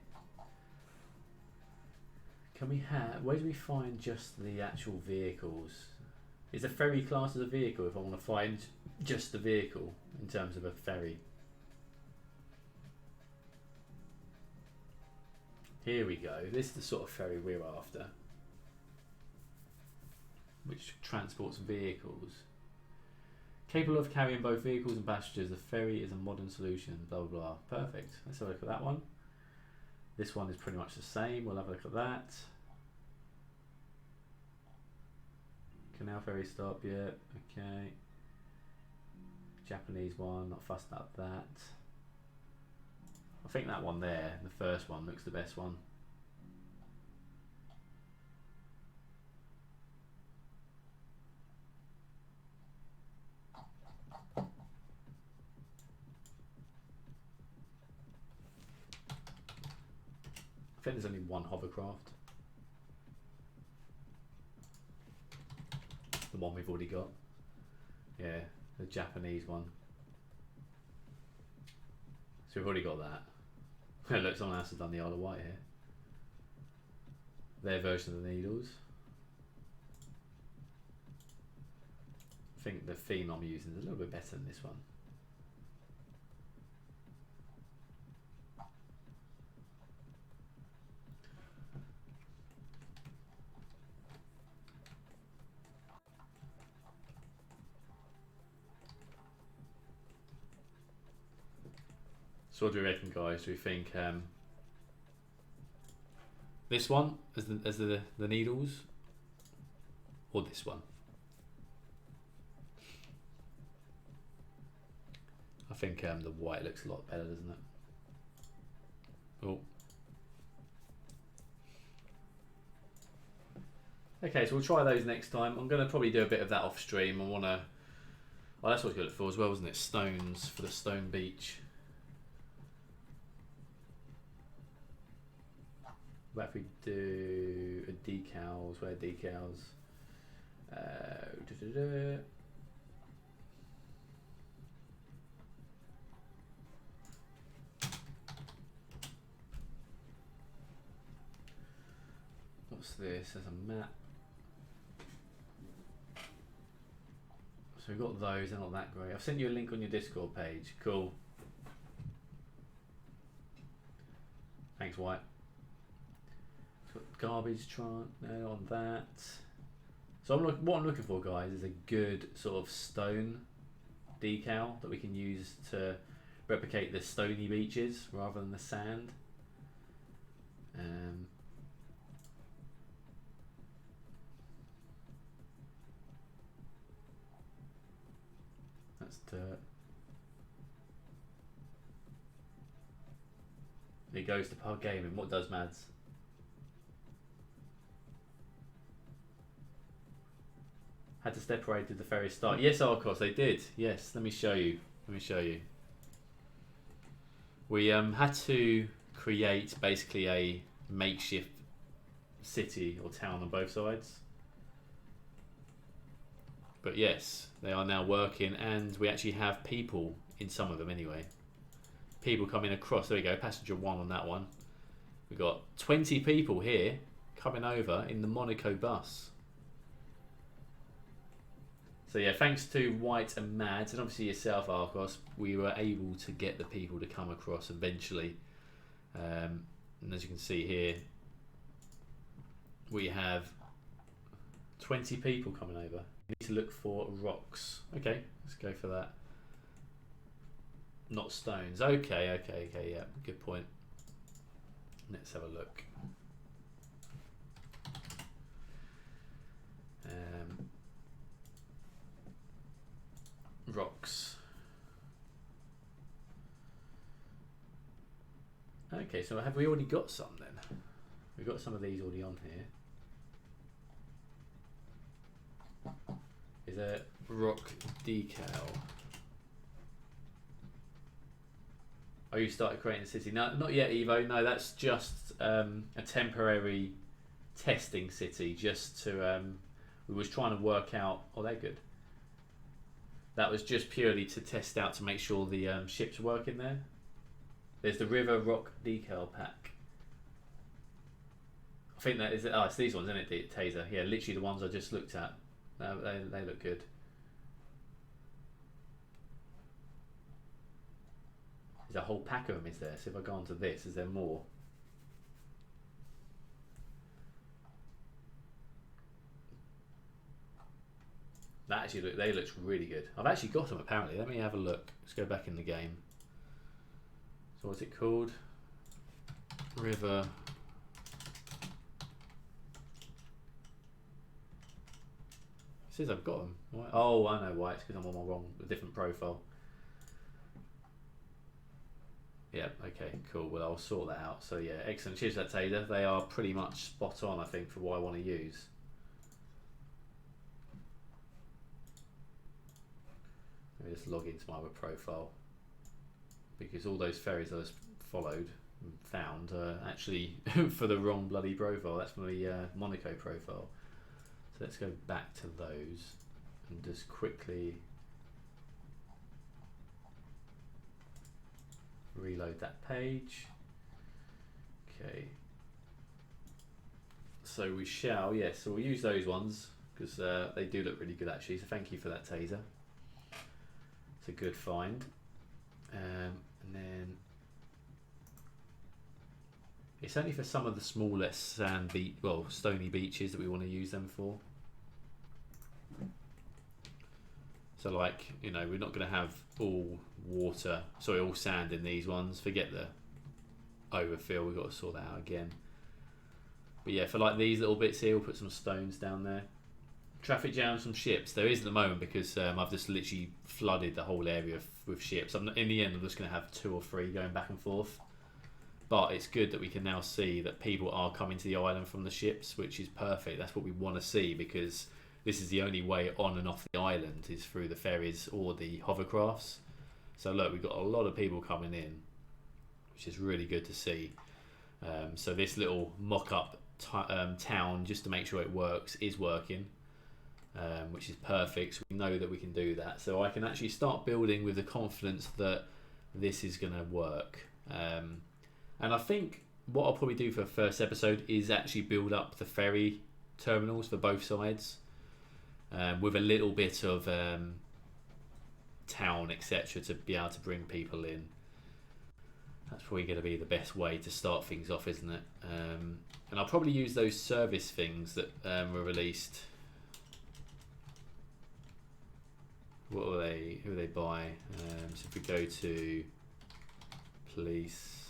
Can we have? Where do we find just the actual vehicles? Is a ferry classed as a vehicle if I want to find just the vehicle in terms of a ferry? Here we go. This is the sort of ferry we're after, which transports vehicles. Capable of carrying both vehicles and passengers, the ferry is a modern solution. Blah blah blah. Perfect. Let's have a look at that one. This one is pretty much the same. We'll have a look at that. Canal ferry stop. Yeah. Okay. Japanese one. Not fussed about that. I think that one there, the first one, looks the best one. I think there's only one hovercraft. The one we've already got. Yeah, the Japanese one. So we've already got that. Look, someone else has done the Isle of Wight here. Their version of the Needles. I think the theme I'm using is a little bit better than this one. So what do we reckon, guys? Do we think this one as the Needles, or this one? I think the white looks a lot better, doesn't it? Oh. Okay, so we'll try those next time. I'm going to probably do a bit of that off stream. I want to... Oh, that's what I was going to look for as well, wasn't it? Stones for the stone beach. What if we do a decals? Where decals? What's this? There's a map. So we've got those, they're not that great. I've sent you a link on your Discord page. Cool. Thanks, White. Got garbage truck there on that. So what I'm looking for, guys, is a good sort of stone decal that we can use to replicate the stony beaches rather than the sand. That's dirt. It goes to Pub Gaming. What does Mads? Had to separate at the ferry start. Yes, Arcos, they did. Yes, let me show you. Let me show you. We had to create basically a makeshift city or town on both sides. But yes, they are now working, and we actually have people in some of them anyway. People coming across. There we go, passenger 1 on that one. We've got 20 people here coming over in the Monaco bus. So yeah, thanks to White and Mads, and obviously yourself, Arcos, we were able to get the people to come across eventually. And as you can see here, we have 20 people coming over. We need to look for rocks. Okay, let's go for that. Not stones. Okay, yeah, good point. Let's have a look. Rocks. Okay, so have we already got some then? We've got some of these already on here. Is a rock decal. Oh, you started creating a city? No, not yet, Evo. No, that's just a temporary testing city, just to we was trying to work out. Oh, they're good. That was just purely to test out to make sure the ships work in there. There's the River Rock Decal Pack. I think that is it. Oh, it's these ones, isn't it, Taser? Yeah, literally the ones I just looked at. They look good. There's a whole pack of them, is there? So if I go on to this, is there more? That actually they looked really good. I've actually got them apparently. Let me have a look. Let's go back in the game. So what's it called? River. It says I've got them. Why? Oh, I know why. It's because I'm on a different profile. Yeah, okay, cool. Well, I'll sort that out. So yeah, excellent. Cheers for that, Taser. They are pretty much spot on, I think, for what I want to use. Let me just log into my other profile, because all those ferries I just followed and found actually for the wrong bloody profile. That's my Monaco profile. So let's go back to those and just quickly reload that page. Okay. So we shall, yes, so we'll use those ones because they do look really good actually. So thank you for that, Taser. It's a good find. And then it's only for some of the smaller stony beaches that we want to use them for. So like, you know, we're not going to have all all sand in these ones. Forget the overfill, we've got to sort that out again. But yeah, for like these little bits here, we'll put some stones down there. Traffic jams from ships. There is at the moment because I've just literally flooded the whole area with ships. In the end, I'm just going to have 2 or 3 going back and forth. But it's good that we can now see that people are coming to the island from the ships, which is perfect. That's what we want to see, because this is the only way on and off the island is through the ferries or the hovercrafts. So look, we've got a lot of people coming in, which is really good to see. So this little mock-up town, just to make sure it works, is working, which is perfect. So we know that we can do that. So I can actually start building with the confidence that this is going to work. And I think what I'll probably do for the first episode is actually build up the ferry terminals for both sides. With a little bit of town, etc., to be able to bring people in. That's probably going to be the best way to start things off, isn't it? And I'll probably use those service things that were released. What are they? Who are they by? So if we go to police,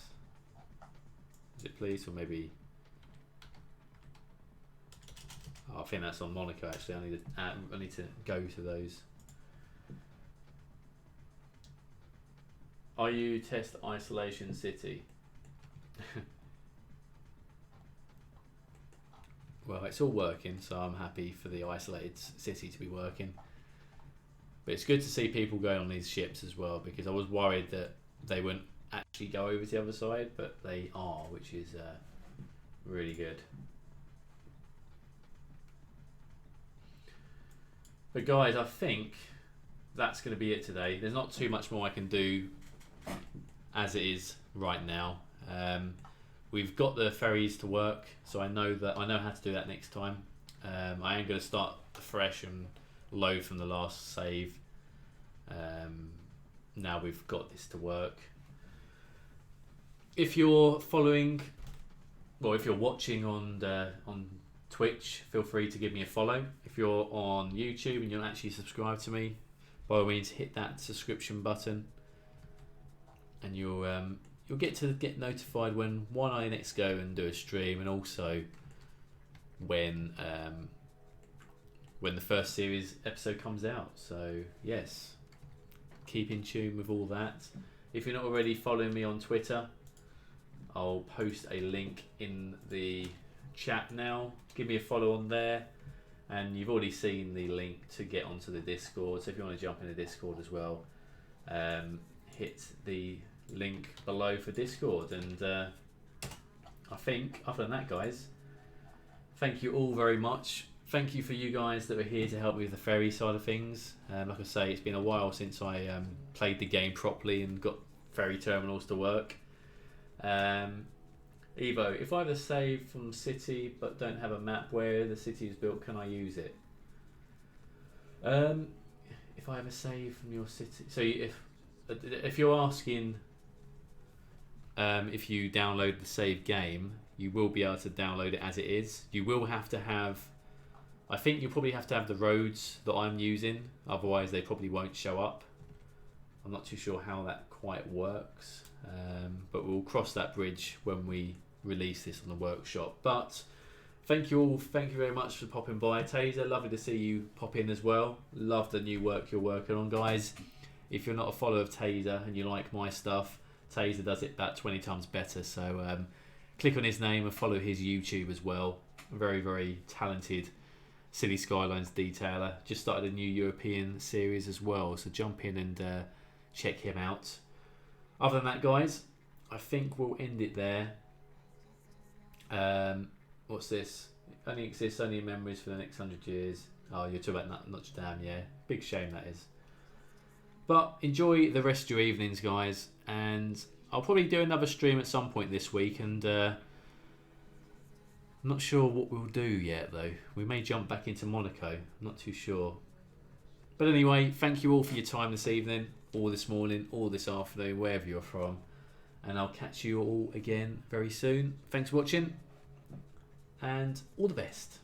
is it police or maybe? Oh, I think that's on Monaco actually. I need to go to those. Are you test isolation city? Well, it's all working, so I'm happy for the isolated city to be working. But it's good to see people going on these ships as well, because I was worried that they wouldn't actually go over to the other side, but they are, which is really good. But guys, I think that's going to be it today. There's not too much more I can do as it is right now. We've got the ferries to work, so I know how to do that next time. I am going to start fresh and load from the last save. Now we've got this to work. If you're following, well, if you're watching on Twitch, feel free to give me a follow. If you're on YouTube and you'll actually subscribe to me, by all means hit that subscription button, and you'll get notified when I next go and do a stream, and also when the first series episode comes out. So yes, keep in tune with all that. If you're not already following me on Twitter, I'll post a link in the chat now. Give me a follow on there, and you've already seen the link to get onto the Discord. So if you want to jump in the Discord as well, hit the link below for Discord. And I think other than that, guys, thank you all very much. Thank you for you guys that were here to help me with the ferry side of things. Like I say, it's been a while since I played the game properly and got ferry terminals to work. Evo, if I have a save from city but don't have a map where the city is built, can I use it? If I have a save from your city, so if you're asking if you download the save game, you will be able to download it as it is. You will have to have, I think you'll probably have to have the roads that I'm using, otherwise they probably won't show up. I'm not too sure how that quite works, but we'll cross that bridge when we release this on the workshop. But thank you all, thank you very much for popping by. Taser, lovely to see you pop in as well. Love the new work you're working on, guys. If you're not a follower of Taser and you like my stuff, Taser does it about 20 times better. So click on his name and follow his YouTube as well. Very, very talented Silly Skylines detailer. Just started a new European series as well, so jump in and check him out. Other than that, guys, I think we'll end it there. What's this? Only exists only in memories for the next 100 years. Oh, you're talking about Notre Dame, yeah. Big shame that is. But enjoy the rest of your evenings, guys, and I'll probably do another stream at some point this week, and I'm not sure what we'll do yet, though. We may jump back into Monaco. I'm not too sure. But anyway, thank you all for your time this evening, or this morning, or this afternoon, wherever you're from. And I'll catch you all again very soon. Thanks for watching, and all the best.